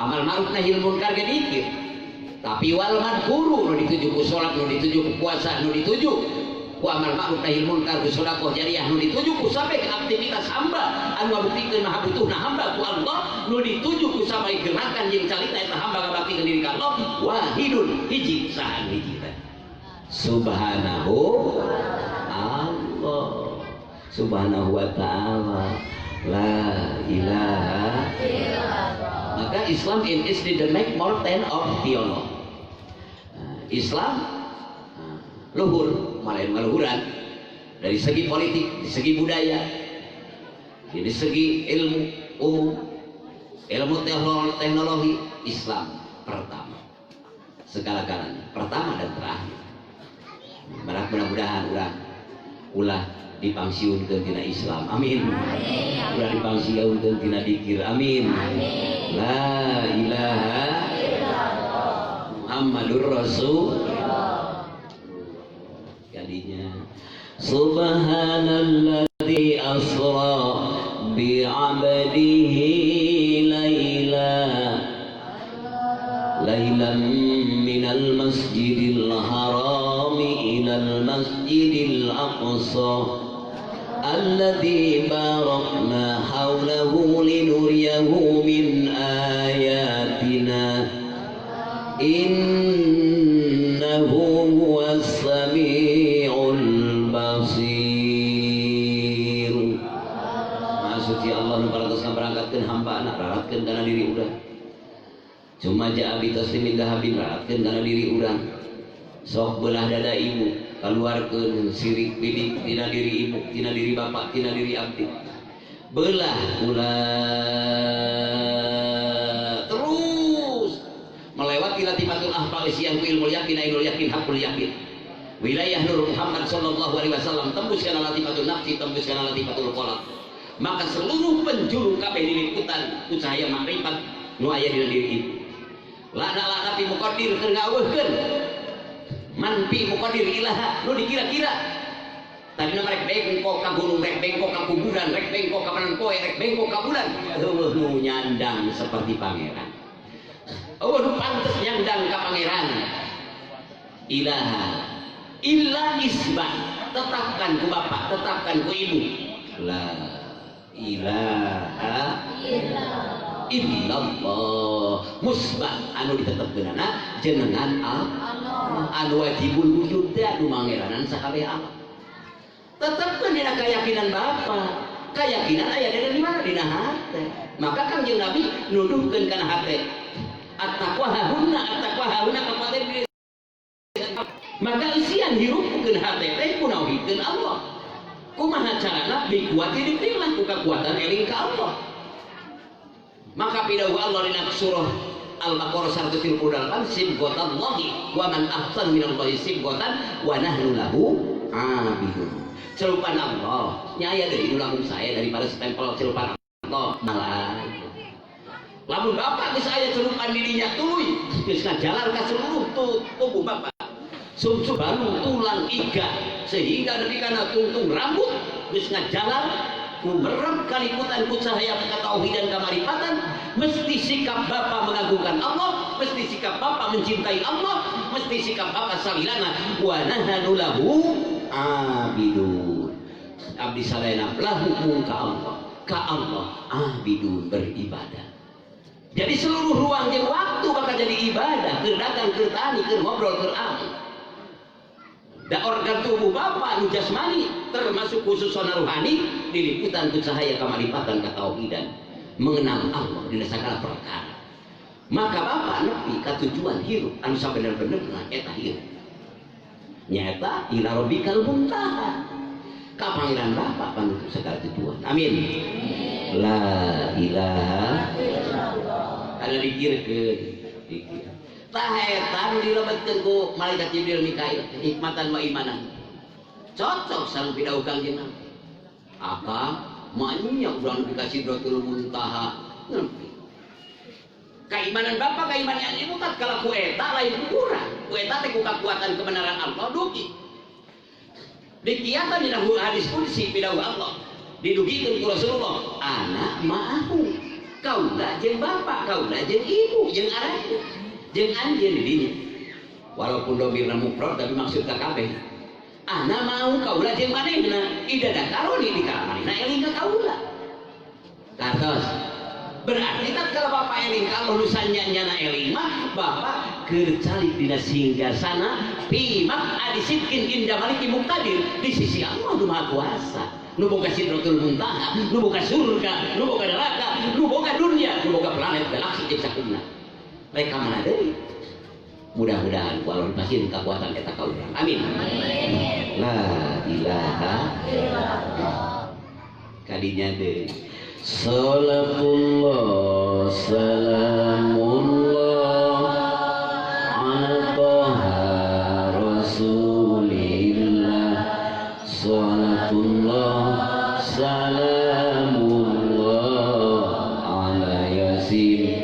amal ma'ruf nahil munkar ge dikir tapi wal madhkuru nu dituju ku salat nu dituju ku puasa nu dituju ku amal ma'ruf nahil munkar ku sedekah jariyah nu dituju ku sampai aktivitas hamba anu ngabuktikeun maha butuhna hamba ku Allah nu dituju ku sampai gerakan jeung calita eta hamba ngabaktikeun diri ka Allah wahidun hiji saha hiji teh subhanahu Allah subhanahu wa ta'ala la ilaha illallah maka Islam is the make more than of theology Islam luhur malain maluhuran dari segi politik, dari segi budaya dari segi ilmu umum ilmu teknologi Islam pertama segala-galanya pertama dan terakhir mudah-mudahan ulah dipangsiunkeun tina Islam amin ulah dipangsiunkeun tina dzikir amin la ilaha illallah Muhammadur Rasulullah jadinya subhanalladzi asra bi 'abdihi laila ليلا من المسجد الحرام إلى المسجد الأقصى الذي باركنا حوله لنريه من آياتنا إنه هو السميع البصير. Maksudnya Allah memperlakukan berangkatkan hamba anak raratkan karena diri urang. Cuma ja'abi taslimin dahabin raratkan karena diri urang. Sok belah dada ibu keluarkan sirik bidik tina diri ibu, tina diri bapak, tina diri abdi. Belah pula terus melewati latifatul ahfal siang ilmu yakin ainul yakin hakul yakin. Wilayah Nur Muhammad sallallahu alaihi wasallam tembuskan latifatul nafsi, tembuskan latifatul qalb. Maka seluruh penjuru kabeh diliputan ku cahaya makrifat nu aya dina diri ibu. Lana pi muqaddir keur ngaweuhkeun. Man pi muqaddir ilaha nu dikira-kira. Tadi nama rek bengkok ka gunung, rek bengkok ka kuburan, rek bengkok ka panan poe, rek bengkok ka bulan. Eueuh nu nyandang seperti pangeran. Eueuh nu pantes nyandang ka pangeran. Ilaha illa isbat, tetapkan ku bapak, tetapkan ku ibu. La ilaha illallah musbah anu ditetepkeunana jenengan Allah anu wajibul wujud teh anu mangeranan sakabeh alam. Tetepkeun dina keyakinan Bapa, keyakinan aya di mana? Dina hate. Maka Kangjeng Nabi nuduhkeun kana hate. At-taqwa hauna kapaten. Maka isian hirupkeun hate teh kunauhikeun Allah. Kumaha carana bikuati dipilih ku kekuatan eling ka Allah. Maka pidauh Allah dina surah Al-Baqarah 138 sibghatallahi wa man ahsan minallahi sibghatan wa nahnu lahu abidun. Celupan Allah nyaya dari ulang saya daripada stempel celupan Allah malah. Lamun bapak geus aya celupan dirinya tuluy geus ngajalar ka seluruh tubuh bapak. Sumsum balu tulang iga sehingga nepi kana tungtung rambut geus ngajalar ku merem kaliputan ku cahaya ketauhidan kamarifatan. Mesti sikap Bapak mengagungkan Allah, mesti sikap Bapak mencintai Allah, mesti sikap Bapak salilana wa nahnu lahu abidun. Abdi sadayana lahu ka Allah abidun beribadah. Jadi seluruh ruang jeung waktu bakal jadi ibadah, keur dagang, keur tani, keur ngobrol, keur amal. Da organ tubuh Bapak nu jasmani termasuk khusus zona rohani diliputan ku cahaya kamarifatan katauhidan mengenal Allah dina sagala perkara. Maka Bapak nepi ka tujuan hirup anu sabener-benerna eta hirup. Nyaeta ila rabbikal muntaha. Ka pangeran Bapak panutup segala tujuan. Amin. La ilaha illallah. Kana dikirkeun dikir. Tah eta nu dilebetkeun ku malaikat Jibril Mikail hikmatan wa imanan. Cocok sareng pidauh Kangjeng Nabi. Apa manya urang dikasih Sidratul Muntaha nepi. Keimanan Bapak keimanan ibu tak kalau ku eta lain kurang. Ku eta teh ku kekuatan kebenaran Allah dugi. Dikiatan dina hadis qudsi pidauh Allah. Didugikeun ku Rasulullah, anak ma'ahu. Kaula jeung Bapak, kaula jeung ibu, jeung arahna. Jeung anjeun di dinya. Walaupun domirna mufrad tapi maksud ka kabeh. Ana mau kaula jeung manehna ida dakaroni di kamarina eling ka kaula. Kantos. Berarti tatkala Bapak eling ka Allah nu sanyanyana eling mah Bapak keur calik dina singgasana pimak adisitkin inda maliki muqtadir di sisi Allah nu Maha Kuasa. Nu boga Sidratul Muntaha, nu boga surga, nu boga neraka, nu boga dunia, nu boga planet galaksi jeung sakumna. Mereka mana deui? Mudah-mudahan walau dipasieun kekuatan eta ka urang. Amin. La ilaha illallah. Kadinya deui. Salatullah salamullah ala toha rasulillah. Salatullah salamullah ala yasin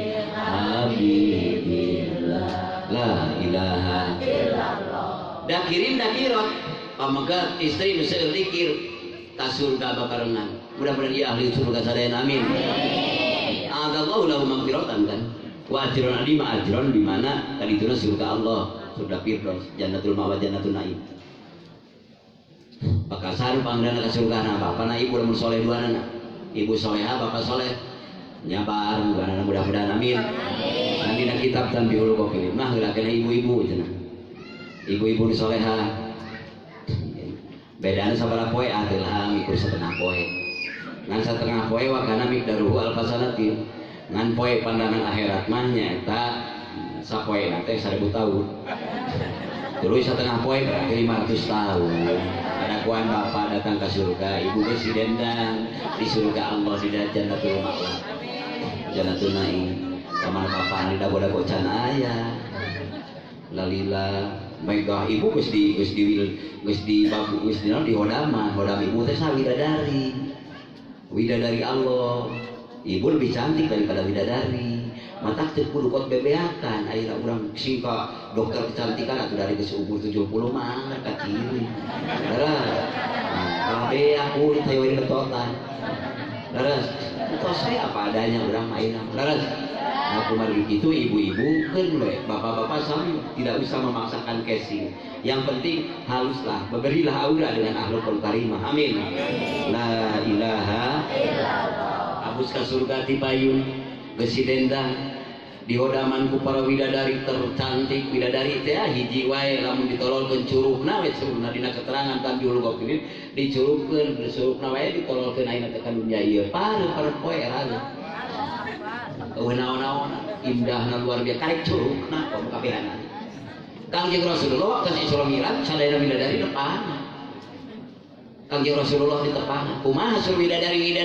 la ilaha illallah. Da kirim da kirot pamegat istri bisa zikir ka surga babarengan. Mudah-mudahan dia ahli surga sadayana amin. Adallahu lahu magfiratan kan. Wa ajron adima ajron di mana tadi itu surga Allah, surga Firdaus, jannatul ma'wa jannatul na'im. Bakal saru panggilana ka surga na bapak na ibu lamun soleh dua na. Ibu soleha bapak soleh. Nyabar buana mudah-mudahan amin. Nanti na kitab Tanbihul Ghafilin mah heula kana ibu-ibu cenah. Ibu-ibu nu soleha. Bedana sabaraha poe adalah mikul setengah poe. Ngan setengah poe wa kana miqdaruhu alfasanatin. Ngan poe pandangan akhirat mah nyaeta sapoe teh 1000 tahun. Terus setengah poe berarti 500 tahun. Ada kuan bapak datang ke surga, ibu geus dendang di surga Allah di jannatul ma'wa. Jannatul na'im. Kamana bapak ni dago-dago can aya. Lalila megah ibu geus di hodama ibu teh widadari. Widadari Allah. Ibu lebih cantik daripada widadari. Mata teu kudu kot bebeakan ayeuna urang singka dokter kecantikan atuh dari geus umur 70 mah ka ciri. Leres. Kabeh aku ditayoi betotan. Leres. Tos saya apa adanya urang ayeuna. Leres. Aku mari gitu ibu-ibu keun we, bapak-bapak sami tidak usah memaksakan casing. Yang penting haluslah, berilah aura dengan akhlakul karimah. Amin. La ilaha illallah. Abus ka surga ti payun. Besi dendang dihodaman ku para widadari tercantik. Widadari teh hiji wae lamun ditololkeun curugna we curugna dina keterangan Tanbihul Ghafilin dicurugkeun curugna wae ditololkeun ayeuna teh ka dunya ieu pareu poe raga naon-naon indahna luar biasa karek curugna komo kabehana Kangjeng Rasulullah waktu Isra Mi'raj sadayana widadari depan Kangjeng Rasulullah di depan kumaha sur widadari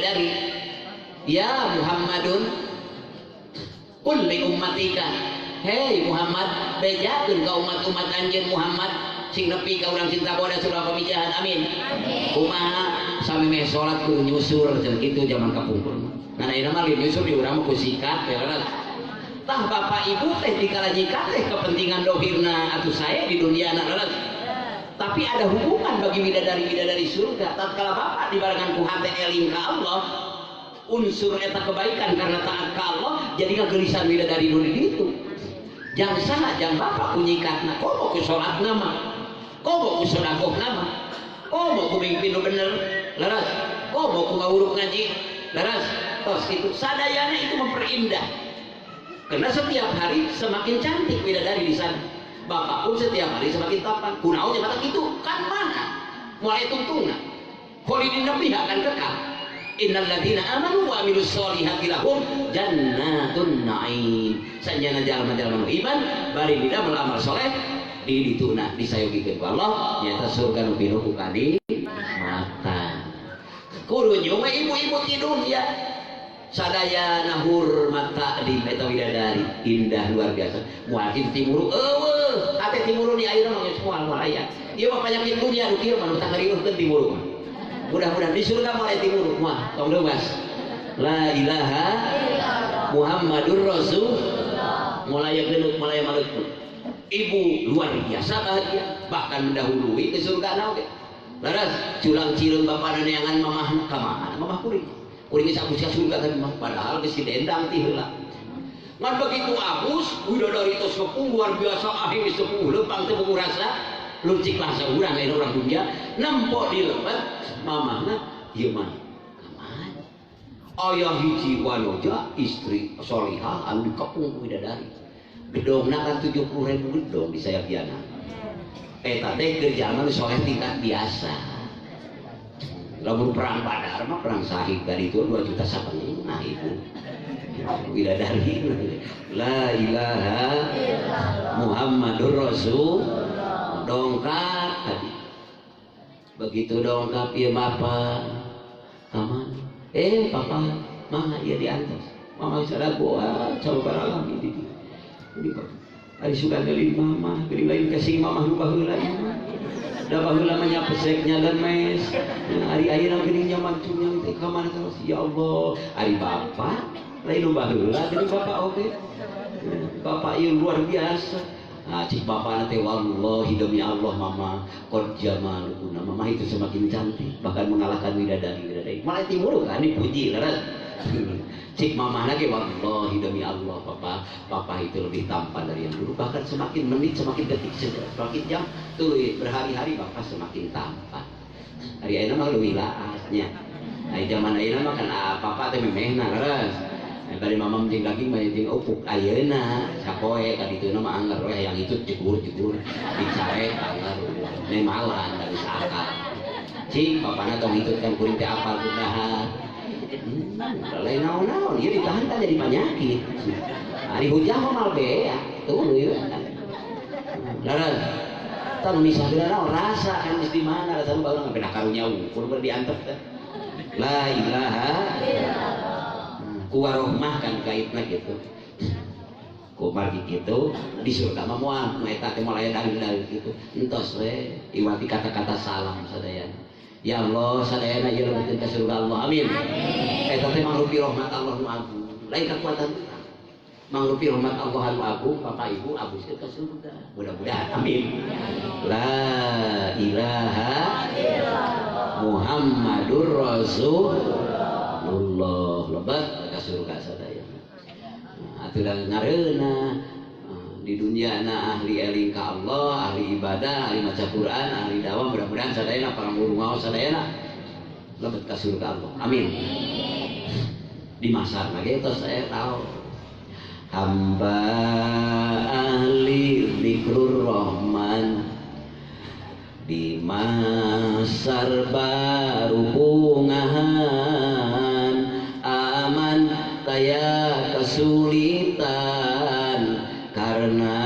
ya Muhammadun Qul li ummatika, hei Muhammad, bejakeun ka umat-umat anjeun Muhammad sing nepi ka urang cinta bodas surga pamijahan. Amin. Kumaha sami meh salat kudu nyusur cenah kitu zaman kapungkur. Nah ayeuna mah nyusur di urang mah ku sikat ya kan. Tah bapak ibu teh dikala nyikat teh kepentingan dohirna atuh saya di dunia na kan. Tapi ada hubungan bagi widadari surga. Tatkala bapak dibarengan ku hate eling ka Allah, unsur eta kebaikan karena taat ke Allah jadi kegelisahan widadari nu ditu. Jang sana jang bapak kunyikatna komo ku salat nama, komo ku sedekah nama, komo ku mimpi nu bener, leres, komo ku ngawuruk ngaji, leres. Tos itu sadayana itu memperindah. Karena setiap hari semakin cantik widadari di sana. Bapak pun setiap hari semakin tampan. Kunaonnya mata itu kan mana? Mulai tungtungan. Kholidin nabi akan kekal. Innal ladzina amanu wa amilus solihati lahum jannatun na'im. Sanjana jalma-jalma iman bari dina amal soleh di dituna disayogikeun ku Allah nyaeta surga nu pinuh ku kadi mata. Kudu nyoba ibu-ibu ti dunya sadaya nahur mata di eta widadari indah luar biasa. Moal timuru eueuh ate timuru di ayeuna mah geus moal aya. Ieu mah panyakit dunia nu kieu mah nu tah ngarieuhkeun timuru. Mudah-mudahan di surga mulai timur mah tong leuwas la ilaha Muhammadur Rasulullah mulai geneuk mulai maleuk ibu luar biasa bahagia bahkan mendahului ke surga na oge laras culang cireung bapana neangan mamahna ka mana mamah kuring geus abus ka surga teh mah padahal geus dendang ti heula ngan begitu abus widadari tos kepung luar biasa ahli sepuh leumpang teu rasa lucik bahasa urang aya urang dunya nempok di lebat mamahna ieu mah kamana aya hiji wanoja istri solihah anu dikepung widadari gedongna kan 70.000 gedong di sayagiana eta teh kerjaan nu soleh tingkat biasa lamun perang Badar mah perang syahid dari itu 2,5 juta nah ibu widadari la ilaha Muhammadur Rasul dongkap tadi begitu dongkap ya bapak aman papa mama ya diantos mama bisa goa coba baralam ini hari sudah ngelin mama geuning lain kasing mama nu baheula ieu da baheula mah nya peseknya lemes hari ayeuna geuning nyaman cunyang teh ka mana terus ya Allah hari bapak lain nu baheula geuning bapak oge bapak ieu luar biasa. Nah, cik bapak nanti wallahi demi Allah mama qad jamaluna mama itu semakin cantik bahkan mengalahkan widadari malah timur kan dipuji leres Cik mama lagi, wallahi demi Allah, papa itu lebih tampan dari yang dulu. Bahkan semakin menit, semakin detik, semakin jam, tuh berhari-hari bapak semakin tampan. Hari ini mah lebih laasnya. Nah zaman ini mah kan papa teh memehna keras. Dari mama menjing lagi menjing upuk ayeuna sapoe ka ditu mah anggar we yang itu jegur dicare anggar ne malan dari sakal. Cing bapana tong hitutkan kuring teh apal kunaha. Lain naon-naon ieu ditahan teh jadi penyakit. Hari hujan mah mal bea tuh ieu. Laras tan misahkeun naon rasa kan di mana rasa baru ngabeuna karunya ukur diantep teh. La ilaha illallah. Kuwarohmah kan kaitna gitu. Ku margi kitu di surga mah moal eta teh moal aya dalil gitu. Entos we iwati kata-kata salam sadayana. Ya Allah sadayana ieu lebetkeun ka surga Allah. Amin. Eta teh mangrupi rahmat Allah nu agung. Lain kakuatan kita. Mangrupi rahmat Allah nu agung, Bapak Ibu abuskeun ka surga. Mudah-mudahan amin. La ilaha illallah Muhammadur Rasulullah. Lebat ka surga sadayana. Atuh ngareuna di dunia ahli eling ka Allah, ahli ibadah, ahli maca Quran, ahli dakwah, mudah-mudahan sadayana para guru ngaos sadayana lebet ka surga Allah. Amin. Di masar lagi tos saya tahu hamba ahli zikrur rahman di masar baru bungahan aman kaya kesulitan karena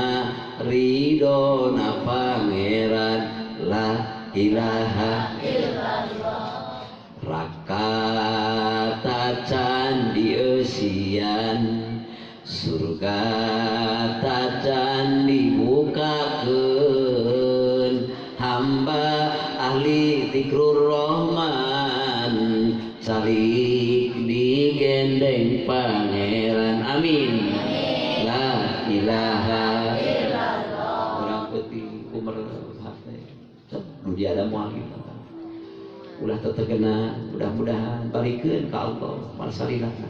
ridona pangeran la ilaha illallah rakata candi eusian surga tacan dibukakeun hamba ahli zikrur rahman salik digendeng pangeran amin. La ilaha illallah orang peti umur hati dunia ada mual gitu ulah terkena mudah-mudahan balikeun ka Allah malsalilahna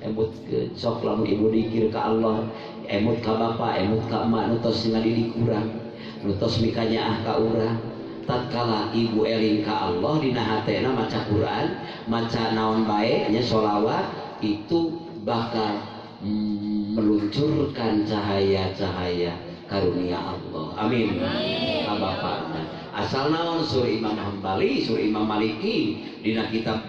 emut ke sok lamun ibu dikir ka Allah emut ka bapa emut ka emak nu tos ngadidik urang nu tos mikanyaah ka urang tatkala ibu eling ka Allah dina hatena maca Quran maca naon bae nya sholawat itu bakal meluncurkan cahaya-cahaya karunia Allah amin ka bapana asal naon sur Imam Hambali sur Imam Maliki dina kitab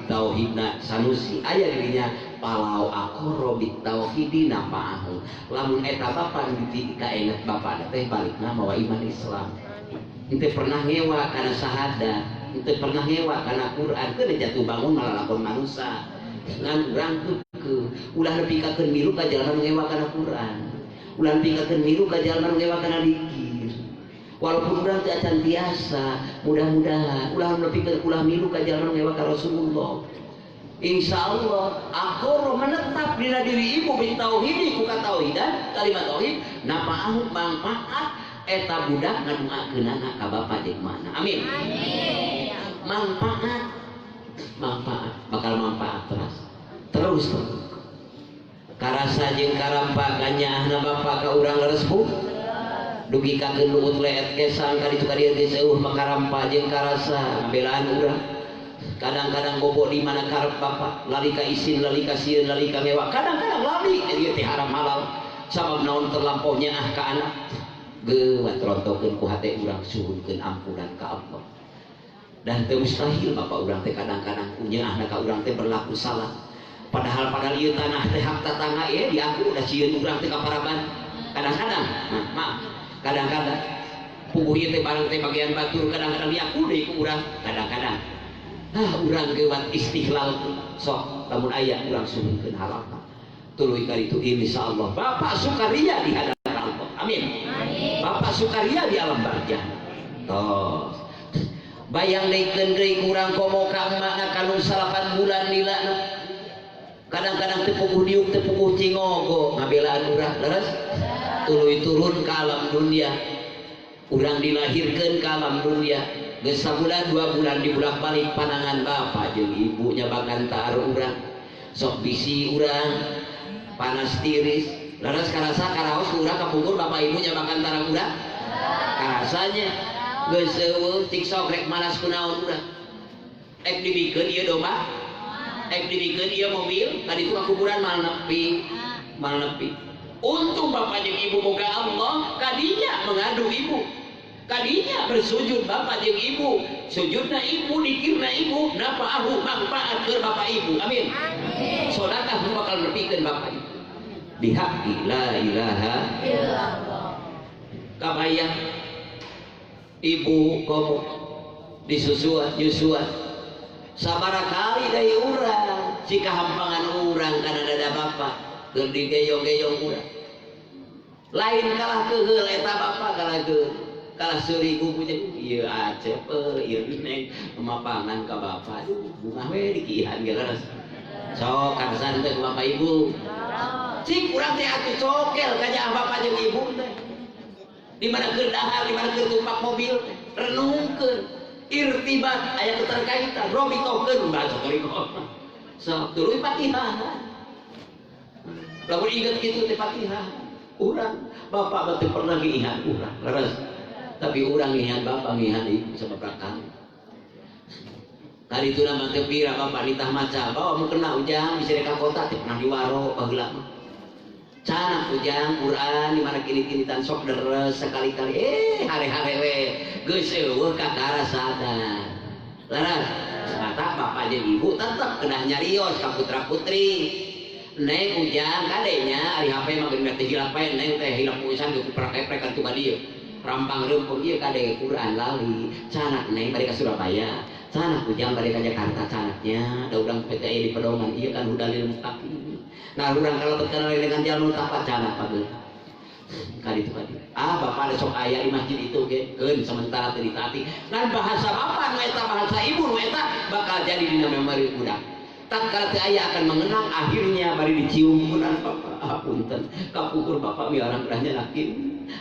tauhidna Sanusi aya dirinya palau akoro bit tauhidina pa'ahu lamun eta bapa dikaenget bapa teh balikna mawa iman Islam ente pernah ngewa karena syahadat ente pernah ngewa karena Quran keun jatuh bangun malah lakon manusia ngan urang ke ulah lebih kakeun milu ka jalan ngewa karena Quran ulah lebih kakeun milu ka jalan ngewa karena zikir walaupun urang teu acan biasa mudah-mudahan ulah lebih ke ulah milu ka jalan ngewa ka Rasulullah insyaallah akhir menetap dina diri ibu bin tauhid ku katauhidan kalimat tauhid napaahu manfaat eta budak ngaduakeun anak ka bapa jeung mana amin manfaat bakal manfaat terus karasa jeung karampa kanyaahna bapa ka urang leresbu dugi kakeun luut leet kesan ka ditu ka dieu geus eueuh makarampa jeung karasa ngabelaan urang kadang-kadang bobo di mana karep bapa lari ka isin lari ka sieun lari ka mewah kadang-kadang lari ieu teh haram halal sabab naon terlampau nyaah ka anak geuwat rontokeun ku hate urang suhunkeun ampunan ka Allah dan teu mustahil bapak urang teh kadang-kadang nyaahna ka urang teh berlaku salah padahal ieu tanah teh hak tatangga di aku udah cieun urang teh ka paraban kadang-kadang maaf kadang-kadang puguh ieu teh barang teh bagian batur kadang-kadang diaku deui ku urang kadang-kadang urang geuwat istihlal sok lamun aya urang suhunkeun halal tuluy ka ditu insyaallah bapak sukaria di hadapan Allah amin bapak sukaria di alam barzah tos bayang deikeun deui urang komo ka emak kanu 8 bulan lilana kadang-kadang teu puguh diuk teu puguh cingogo ngabelaan urang leres tuluy turun ka alam dunia urang dilahirkeun ka alam dunia geus sabulan 2 bulan dibulak-balik panangan bapak jeung ibunya bagantar urang sok bisi urang panas tiris laras karasa karaos urang kapungkur bapak ibunya bagantar urang karasanya geus eueuh tik sok rek malas kunaon urang ek dibikeun ieu domba ek dibikeun ieu mobil tadi itu kuburan mal nepi untung bapak jeung ibu boga Allah kadinya mengadu ibu kadinya bersujud bapak jeung ibu sujudna ibu dikirna ibu nafa'ahu manfaat keur bapak ibu amin sedekah bakal nepikeun bapak ibu bihaqqi la ilaha illallah kabayang ibu komo disusuan nyusuan sabaraha kali deui urang jika hampangan urang kana dada bapak keur digeyong-geyong urang lain kalah keheul eta bapak kalah seribu punya ieu acep ieu neng mapangan ka bapak bunga we dikihan geus sok karsan teh bapak ibu cik urang teh atuh cokel ka nya bapak jeung ibu teh di mana keur dahar di mana keur tumpak mobil renungkeun irtibat aya keterkaitan robitokeun baca kalimat sok tuluy Fatihah lamun inget kitu teh Fatihah urang bapak teh pernah ngihan urang leres tapi urang ngihan bapak ngihan ibu sababaraha kali kali itu nama tepira bapak nitah maca bawa mau kena ujang bisa deka kota teh pernah diwaro paheula mah canak ujang Quran di mana kini-kini tan sok deres sekali-kali hare-hare we geus eueuh kakara sadar laras kata bapak jeung ibu tetep kedah nyarios ka putra-putri neng ujang kadenya ari HP mah geus teh hilap we neng teh hilap pisan ku praktek-praktek tu ka dieu rampang rempong ieu kade Quran lali canak neng bari ka Surabaya canak ujang bari ka Jakarta canaknya da urang PT aya di Pedongan ieu kan hudalil mustaqim nah urang kalau terkenal dengan jalan tapat canak pageuh kali itu kali bapak ada sok aya di masjid itu ge keun sementara teu ditaati ngan bahasa bapak nu eta bahasa ibu nu eta bakal jadi dina memori budak tatkala teu aya akan mengenang akhirnya bari dicium kunan bapak punten kapukur bapak miarang udahnya lakin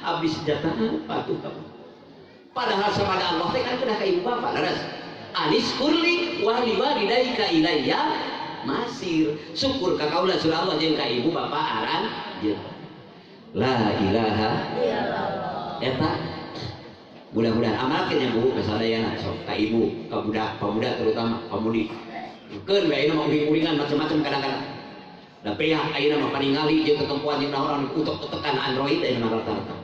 abdi senjata patuh bapak padahal sabada Allah teh kan kedah ka ibu bapak laras anis kurli wa liwalidaika ilayya masir syukur ka kaula surah Allah jeung ka ibu bapak aran jeung la ilaha illallah eta mudah-mudahan amalkeun nya Bu kasadayana sok ka ibu ka budak pamuda terutama pamudi keun we ayeuna mah uring-uringan macam-macam kadang-kadang da pihak ayeuna mah paningali jeung ketempuan jeung orang utek-utekan Android ayeuna mah rata-rata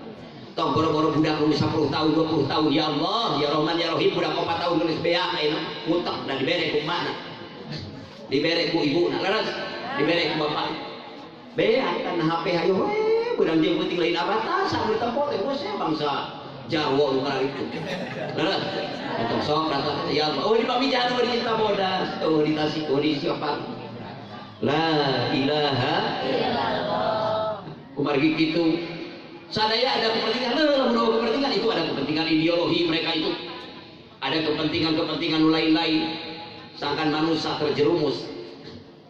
tong boro-boro budak umur 10 tahun 20 tahun ya Allah ya Rahman ya Rahim budak 4 tahun geus beak ayeuna utek dan dibere ku emakna dibere ku ibuna laras dibere ku bapak beak kana HP hayo we urang jeung penting lain abatas saur tempo teh bos bangsa Jawa nu itu laras eta sok rata ya Allah di pamijahan bari kita bodas di Tasik di siapa la ilaha illallah kumargi kitu sadaya ada kepentingan lamun kepentingan itu ada kepentingan ideologi mereka itu ada kepentingan lain-lain sangkan manusia terjerumus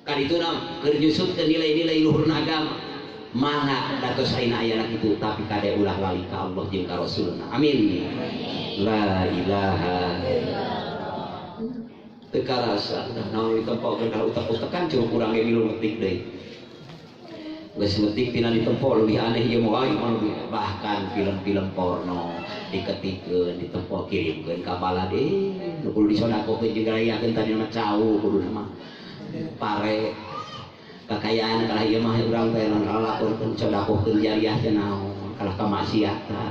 kadituna keur nyusupkeun nilai-nilai luhur agama mana datos ayeuna aya kitu tapi kade ulah lali ka Allah jeung ka Rasulna amin la ilaha illallah teu karasa naon ditempokeun ka utek-utekan curug urang ge milu ngetik deui geus ngetik tina ditempo leuwih aneh ieu mah bahkan film-film porno diketikeun ditempo kirimkeun ka balad nu kudu disodakokeun jeung rayakeun tadi mah cau kudu mah pare kakayaan kalah ieu mah urang teh ngalakokeun sodakokeun jariah teh naon kalah kamaksiatan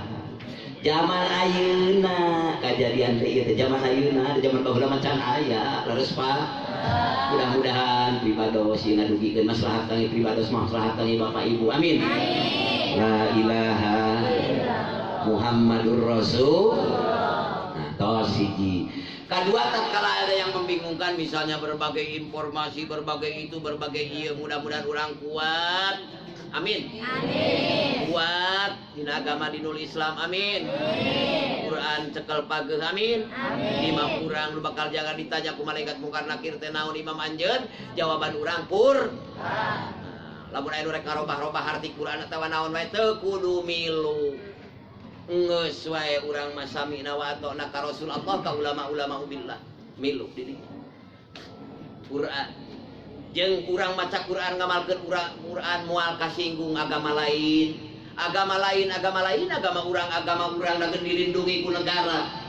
zaman ayeuna kajadian teh ieu teh zaman ayeuna zaman baheula mah can aya leres Pak mudah-mudahan pribados ieu ngadugikeun maslahat kangge pribados maslahat kangge bapak ibu amin la ilaha Muhammadur Rasul nah tos hiji kedua tatkala ada yang membingungkan misalnya berbagai informasi berbagai itu berbagai ieu mudah-mudahan urang kuat amin amin kuat dina agama dinul Islam amin amin Quran cekel pageuh amin amin imam urang nu bakal jangan ditanya ku malaikat mungkar nakir teh naon imam anjeun jawaban urang pur lamun aya nu rek ngarobah-robah arti Quran atawa naon wae teu kudu milu Geus wae urang mah samina wa ata'na ka Rasulullah ka ulama-ulama billah milu di dieu Quran jeung urang maca Quran ngamalkeun Quran moal kasinggung agama lain agama urang dageun dilindungi ku negara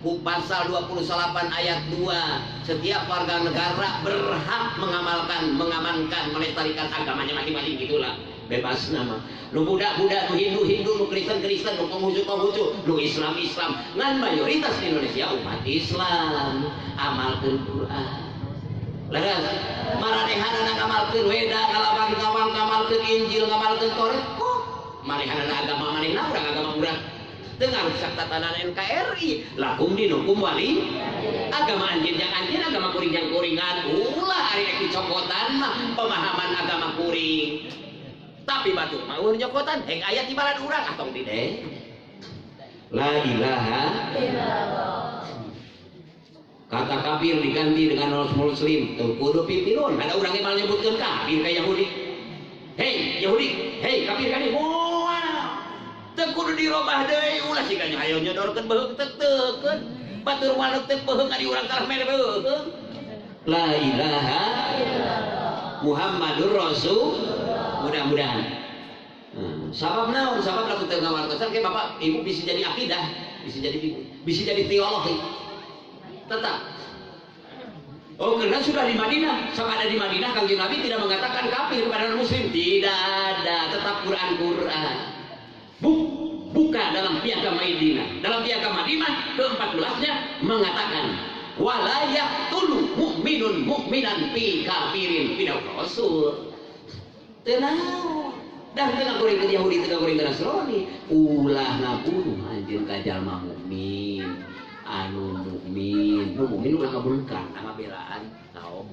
ku pasal 28 ayat 2 setiap warga negara berhak mengamankan melestarikan agamanya masing-masing gitulah bebas nama lu budak-budak lu Hindu lu Kristen lu Konghucu lu Islam ngan mayoritas di Indonesia umat Islam amalkeun Quran laras maranehanana ngamalkeun Weda kalawang ngamalkeun Injil ngamalkeun Taurat kok manehanana agama manehna urang agama urang dengan tatanan NKRI lakum dinukum wali agama anjing yang anjing agama kuring yang kuringan ulah ari rek dicokotan mah pemahaman agama kuring tapi batur mah urang nyokotan heng aya di balan urang atau di deh la ilaha illallah kata kafir diganti dengan muslim tuh kudu pipirun ada urang yang malah nyebutkeun kafir ka Yahudi hei Yahudi hei kafir ka dieu teu kudu dirobah deui ulah siga hayo nyodorkeun beuheung teukeun batur manuk teh beuheung ari urang kalah mere beuheung la ilaha illallah Muhammadur Rasul mudah-mudahan sabab naon sabab lamun teu ngawartosan ke bapak ibu bisa jadi akidah bisa jadi teologi tetap karena sudah di Madinah sama ada di Madinah Kangjeng Nabi tidak mengatakan kafir kepada muslim tidak ada tetap Quran buka dalam piagam Madinah dalam piagam Madinah ke-14-nya mengatakan wala yaqtulu mu'minan fi kafirin fi rasul tenang dan tengah goreng ke Yahudi tengah goreng ke Nasrani ulah ngabunuh anjeun ka jalma mukmin anu mukmin ulah ngabulkan ngabelaan kaum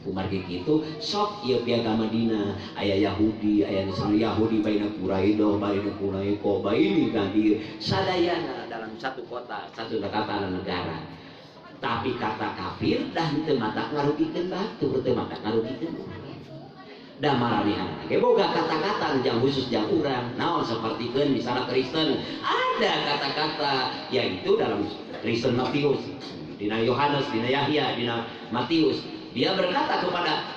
umar gitu sok ieu piagam Madinah aya Yahudi aya Nasrani Yahudi baina Quraidah baina Quraiko baini ganti sadayana dalam satu kota satu negara tapi kata kafir dan teu mata ngarugikeun batur teu mata ngarugikeun da maranihan ge boga kata-kata yang khusus yang urang naon sapertikeun misalnya Kristen ada kata-kata yaitu dalam Kristen Matius dina Yohanes dina Yahya dina Matius dia berkata kepada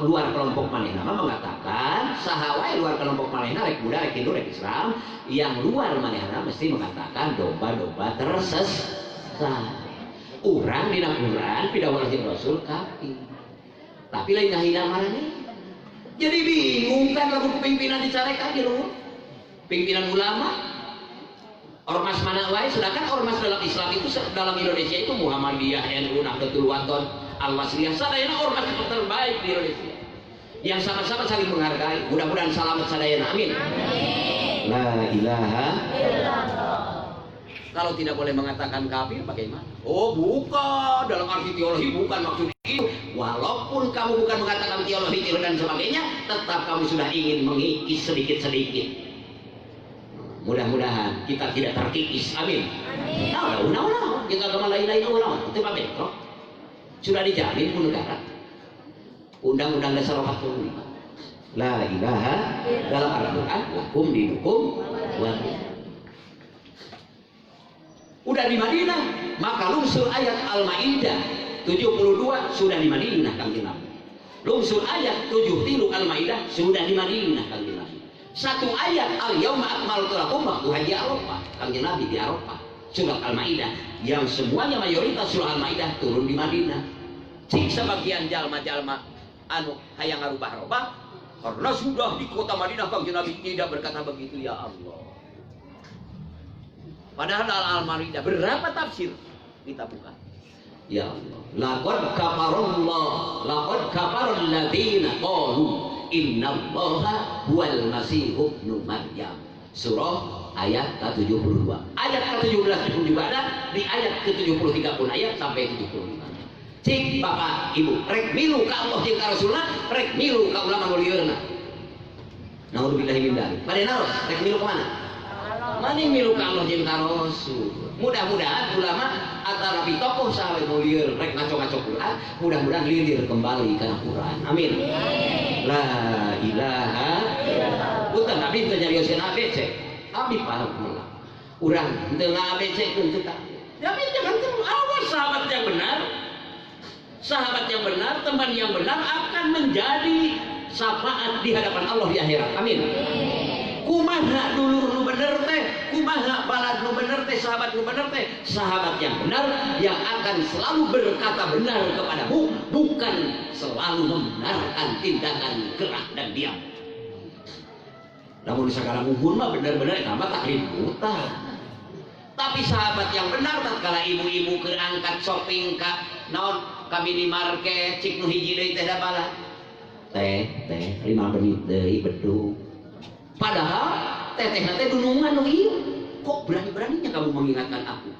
luar kelompok manehna mengatakan sahawae luar kelompok manehna rek Buddha rek Hindu rek Islam yang luar manehna mesti mengatakan domba-domba tersesat urang dina Quran pidawuh Rasul kafir tapi lain ngahina marane jadi bingung kan lagu pimpinan dicarekan di rumah pimpinan ulama ormas mana wae sedangkan ormas dalam Islam itu dalam Indonesia itu Muhammadiyah NU Nahdlatul Wathon Al-Wasliyah sadayana ormas terbaik di Indonesia yang sama-sama saling menghargai mudah-mudahan selamat sadayana amin la ilaha illallah kalau tidak boleh mengatakan kafir bagaimana bukan dalam arti teologi bukan maksud itu walaupun kamu bukan mengatakan teologi dan sebagainya tetap kamu sudah ingin mengikis sedikit-sedikit mudah-mudahan kita tidak terkikis amin nah yang agama lain-lain itu Pak Betro sudah dijamin pun negara Undang-Undang Dasar 45 la ilaha dalam Al-Quran lakum dinukum udah di Madinah maka lungsur ayat Al-Maidah 72 sudah di Madinah Kangjeng Nabi lungsur ayat 73 Al-Maidah sudah di Madinah Kangjeng Nabi satu ayat Al-Yauma akmaltu lakum haji Arafah Kangjeng Nabi di Arafah surat Al-Maidah yang semuanya mayoritas surah Al-Maidah turun di Madinah cik sebagian jalma-jalma anu hayang ngarubah-rubah karena sudah di kota Madinah Kangjeng Nabi tidak berkata begitu ya Allah padahal Al-Maidah berapa tafsir kita buka ya Allah laqad kafarul ladzina qalu innallaha huwal masihub ibnu Maryam surah ayat ke-72 ayat ke-17 juga ada di ayat ke-73 pun ayat sampai 75 cik bapak ibu rek milu ka Allah jeung ka Rasulna rek milu ka ulama nu lieureurna naudzubillahi min dzalik bade naos rek milu ka mana maning milu ka Allah jeung ka Rasul mudah-mudahan ulama antara nabi tokoh sahabat nu lieur rek ngaco-ngaco Quran mudah-mudahan lilir kembali kana Quran amin la ilaha illallah bukan nabi teu nyarioskeun ABC abi paham lah urang teu ABC teu tak tapi jangan terlalu awas sahabat yang benar teman yang benar akan menjadi syafaat di hadapan Allah di akhirat. Amin. Kumaha dulur nu bener teh, kumaha balad nu bener teh, sahabat nu bener teh, sahabat yang benar yang akan selalu berkata benar kepadamu, bukan selalu membenarkan tindakan gerak dan diam. Namun sekarang uhun mah bener-bener nama taklid buta. Tapi sahabat yang benar tatkala ibu-ibu keangkat shopping ka naon ka minimarket cik nu hiji deui teh da bala. Teh 5 menit deui bedug. Padahal tetehna teh dunungan nu ieu. Kok berani-beraninya kamu mengingatkan aku?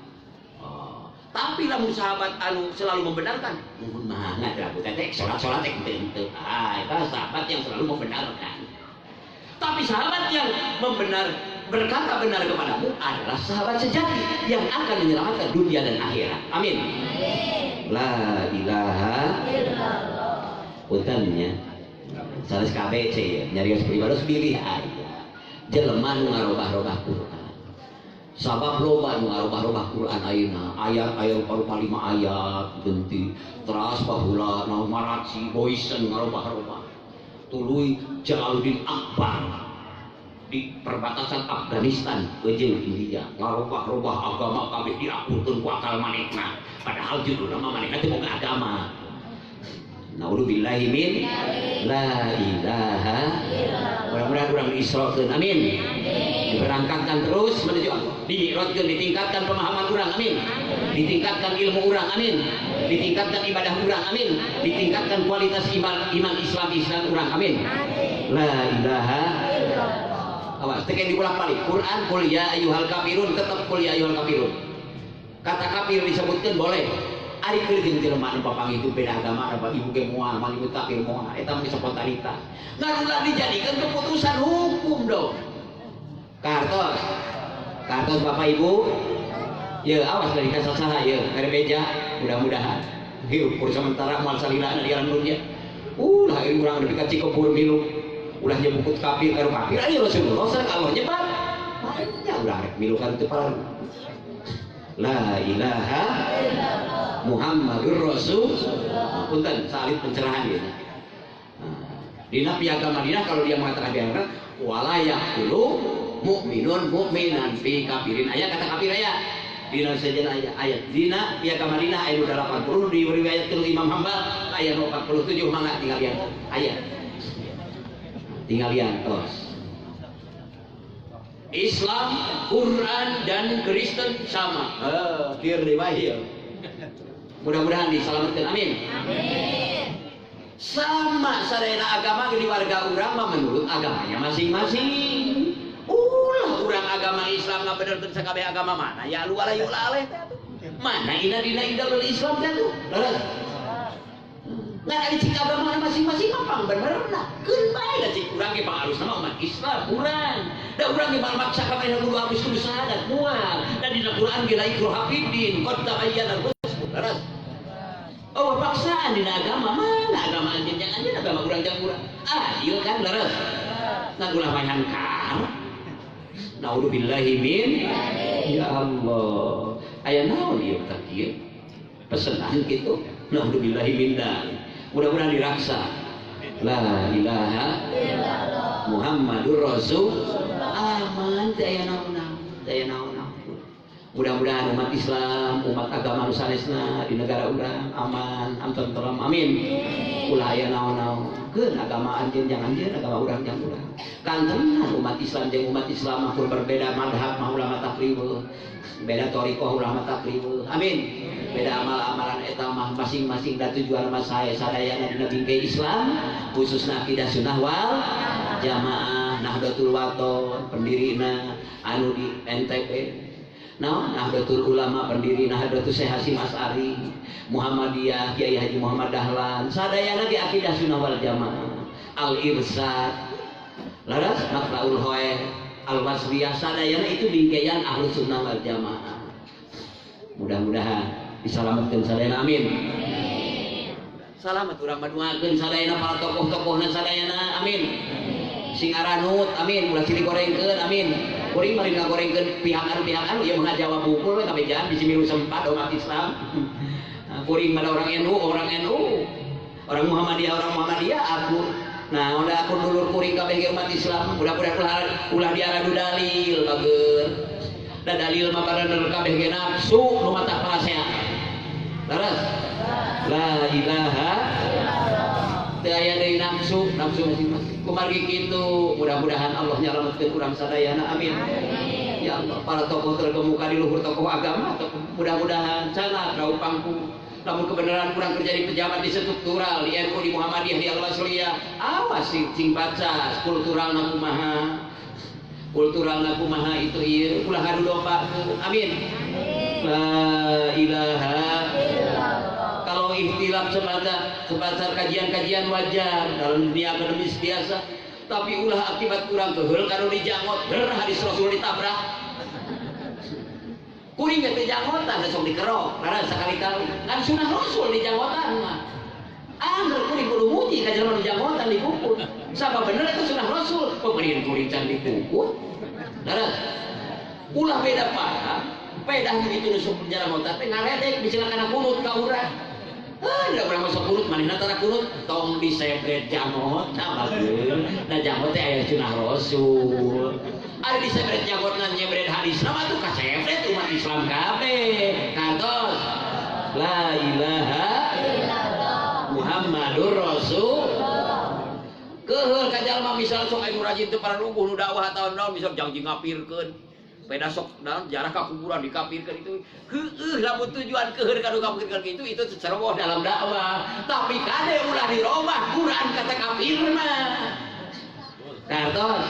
Oh, tapi lamun sahabat anu selalu membenarkan, nuhun mah ngada aku teteh salat-salat teh henteu. Ah, eta sahabat yang selalu membenarkan. Tapi sahabat yang berkata benar kepadamu adalah sahabat sejati yang akan menyelamatkan dunia dan akhirat. Amin. La ilaha illallah. Puntennya sanes KBC ya, nyarios pribados pilih aja. Jelema nu ngarobah-robah Quran. Sabab loba nu ngarobah-robah Quran ayeuna, ayat-ayat parupa 5 ayat genti. Teras baheula naon maraci boisen ngarobah-robah. Tuluy Jalaluddin Akbar di perbatasan Afghanistan jeung India ngarobah-robah agama kabeh diakurkeun ku akal manehna padahal judulna mah manehna teh boga agama. Naudzubillahi min la ilaha illallah. Mudah-mudahan urang diisrokeun amin. Diberangkatkan terus menuju Allah. Dimi'rajkeun ditingkatkan pemahaman urang amin. Ditingkatkan ilmu urang amin. Ditingkatkan ibadah urang amin. Ditingkatkan kualitas iman Islam urang amin. La ilaha illallah. Awas teh diulang-balik. Quran qul ya ayyuhal kafirun tetap qul ya ayyuhal kafirun. Kata kafir disebutkan boleh. Ari keur jeung jelema anu papangih beda agama apa ibu ge moal, ibu kafir moal, eta mah spontanitas. Ngarulah dijadikan keputusan hukum dong. Kartos Bapak Ibu. Ya awas dari kasal saha ya, mere beja mudah-mudahan. Hirup kur sementara moal salilana di alam dunia. Lah ini urang nepi ka Cikepur milu. Ulah nyebut kafir karo kafir aya Rasulullah sareng Allah nyebat. Banyak urang rek milu ka teu parang. La ilaha illallah Muhammadur Rasulullah. Punten salib pencerahan ya. Dina piagam Madinah kalau dia mengatakan biarkan wala yaqulu mu'minun mu'minan fi kafirin. Ayat kata kafir ayat. Dina saja ayat. Dina piagam Madinah ayat 80 di riwayat Imam Hambal ayat 47 mangga tinggal lihat ayat. Tinggal lihat terus. Islam, Quran dan Kristen sama. Dir riwayat. Mudah-mudahan diselamatkan amin. Amin. Sama sadayana agama di warga urang mah menurut agamanya masing-masing. Ulah urang agama Islam nggak bener teu sakabeh agama mana ya lu alayu laleh teh atuh. Mana ina dina idul Islam teh atuh. Leres. Ngan ari cik agama masing-masing mah pang benerna. Keun bae da cik urang ge pangarusna mah umat Islam urang. Da urang ge maksa ka bae kudu habis kudu sahadat moal. Dan di Al-Qur'an ge la ikru hafidin qad tabayyana al-rusd. Leres. Oh paksaan dina agama mana agama anjeun jeung anjeun agama urang jeung urang. Ieu kan leres. Ngan ulah mayan kar. Naudzubillahi min ya Allah. Aya naon ieu tah kieu? Pesenan kitu. Naudzubillahi min dzalik. Mudah-mudahan diraksa. La ilaha illallah Muhammadur Rasulullah. Aman teh aya naon. Mudah-mudahan umat Islam, umat agama nu sanesna di negara urang aman, tentrem. Amin. Ulah aya naon-naon. Keun agama anjeun jeung anjeun, agama urang jeung urang. Kantenan umat Islam jeung umat Islam mah berbeda mazhab mah ulama takribul. Beda thariqah ulama takribul. Amin. Beda amal-amalan eta mah masing-masing da tujuan mah sae sadayana dina bingkai Islam, khususna akidah sunnah wal jamaah, Nahdlatul Wathon, pendirina anu di NTP. Nahdlatul Ulama pendiri Nahdlatul Syekh Hasyim Asy'ari, Muhammadiyah Kiai Haji Muhammad Dahlan, sadayana ge akidah sunnah wal jamaah, Al-Irsad, laras Maqlaul Hoer, Al-Wasriyah, sadayana itu bingkaian Ahlus Sunnah wal Jamaah. Mudah-mudahan diselamatkan sadayana amin. Salamet urang maduakeun sadayana para tokoh-tokohna sadayana amin. Sing aranut amin, ulah ciri gorengkeun amin. kuring mari ngagorengkeun pihak anu ya mengajawab pukul tapi jangan bisi milu sempat umat Islam. Kuring pada orang NU, orang Muhammadiyah aku. Nah, udah aku dulur kuring kabeh umat Islam, mudah-mudahan ulah diaradu dalil bageun. Da dalil mah paraneuh kabeh ge nafsu nu mata parasehat. Laras. La ilaha illallah. Teu aya deui nafsu masing-masing. Kumargi kitu, mudah-mudahan Allah nyalametkeun urang sadayana. Amin. Ya Allah, para tokoh terkemuka di luhur tokoh agama, mudah-mudahan sana rauh pangku. Namun kebenaran kurang terjadi pejabat di struktural, di NU, di Muhammadiyah, di Al-Wasliyah. Awas sing baca kultural nakumaha itu ieu ulah ngadu domba. Amin. La ilaha illallah. Kalau ikhtilaf sebatas kajian-kajian wajar dalam dunia akademis biasa, tapi ulah akibat kurang keheul kanu dijangot hadis Rasul ditabrak. Kuring ge teh janggotan sok dikerok, karena sekali-kali kan sunah Rasul di janggotan mah. Angger kuring kudu muji ka jelema nu janggotan dipukul. Sapa bener itu sunah Rasul, pemberian kuring can dipukul. Darat. Ulah beda parah, pedah gitu nu sok janggotan teh ngaledek bisa kana kunut ka urang. Tidak pernah masuk kunut, manehna tara kunut tong disebret jangot, bageun. Da jangot teh aya sunah Rasul. Ada disebret jangot nan nyebret hadis nama tuh kasebret umat Islam kabeh. Kantos la ilaha illallah Muhammadur Rasulullah. Keheul ka jalma misal sok anu rajin teu para luguh nu dakwah taun-taun misal janji ngapirkeun. Peda sok dalam jarak ka kuburan dikapirkeun itu. Heueuh lamun tujuan keheul kanu ngapirkeun itu ceroboh dalam dakwah. Tapi kade ulah dirobah Quran kata kafir mah. Kantos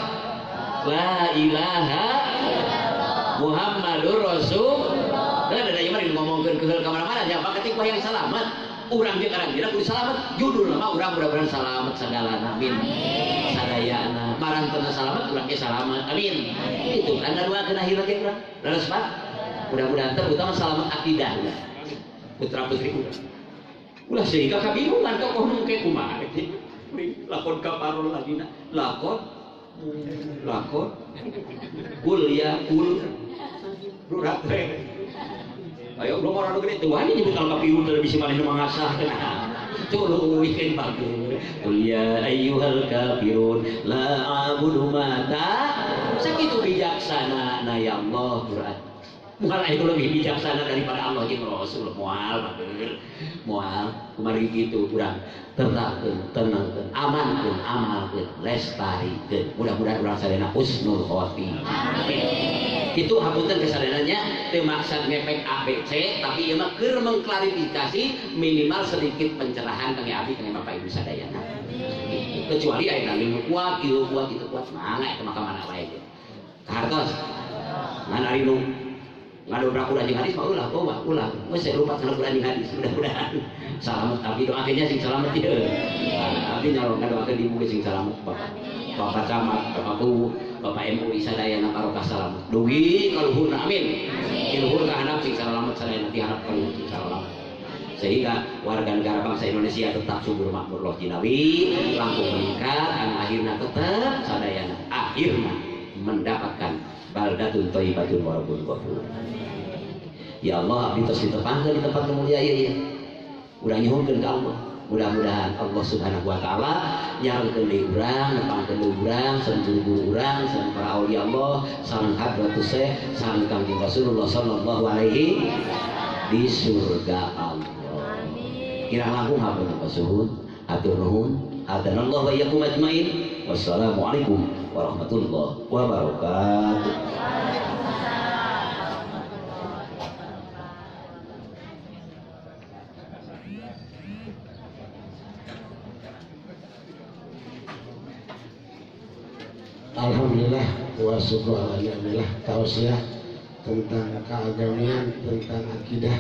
la ilaha illallah Muhammadur Rasulullah. Dan ada yang mari ngomongkeun keheul ka mana-mana nya ketika yang selamat urang ge karantina kudu selamat judul mah urang mudah-mudahan selamat sagalana. Amin. Sadayana marang teu selamat urang ge selamat. Amin. Itu kan dua kena hilang ge urang. Leres Pak. Mudah-mudahan terutama selamat akidah putra-putri urang. Ulah sehingga kabingungan tokoh nu ke kumaha teh. Lakon kaparol ladina lakon kul ya kul durat teh ayo belum orang gede tuh ini nyebut al-kafirun dari bisi maneh mangasah tuluy weekend bagus kul ya ayyuhal kafirun la a'budu ma sakitu bijaksana na ya Allah Quran mual itu lebih bijaksana daripada Allah jeung Rasul mual kumari gitu urang tenangkeun amankeun amalkeun lestarikeun mudah-mudahan urang sadayana husnul khotimah. Amin. Itu hapunten kesadananya teu maksud ngepek ABC tapi ieu mah keur mengklarifikasi minimal sedikit pencerahan kangge abdi kangge Bapak Ibu sadayana. Kecuali aya dalil kuat kieu kuat itu kuat mangga eta mah ka mana wae. Kahartos. Ngan ari nu ngadobrak Quran jeung hadis mah ulah geus lupa kana Quran jeung hadis mudah-mudahan selamat abdi doakeunnya sing selamat ieu abdi ngadoakeun ibu ge sing selamat Bapak Camat Bapak Tu Bapak MUI sadayana barokah selamat dugi ka luhurna amin di luhur ka handap sing selamat sadayana ti harap ka luhur sing selamat sehingga warga negara bangsa Indonesia tetap subur makmur loh jinawi langkung meningkat dan akhirnya tetap sadayana akhirnya mendapatkan baldatun thayyibatun wa rabbun ghafur. Ya Allah, abdi tos ditepangkeun di tempat nu mulia ieu. Urang nyuhunkeun ka Allah. Mudah-mudahan Allah Subhanahu wa taala nyarengkeun deui urang, nepangkeun deui urang, sareng guru urang, sareng para aulia Allah, sareng hadratus syekh, sareng Kangjeng Rasulullah sallallahu alaihi di surga Allah. Amin. Kirang langkung hapunten pasuhun, atur nuhun, hadanallahu wa iyyakum ajmain. Wassalamualaikum warahmatullahi wabarakatuh. Alhamdulillah wa syukur alhamdulillah tausiah tentang keagamian, tentang akidah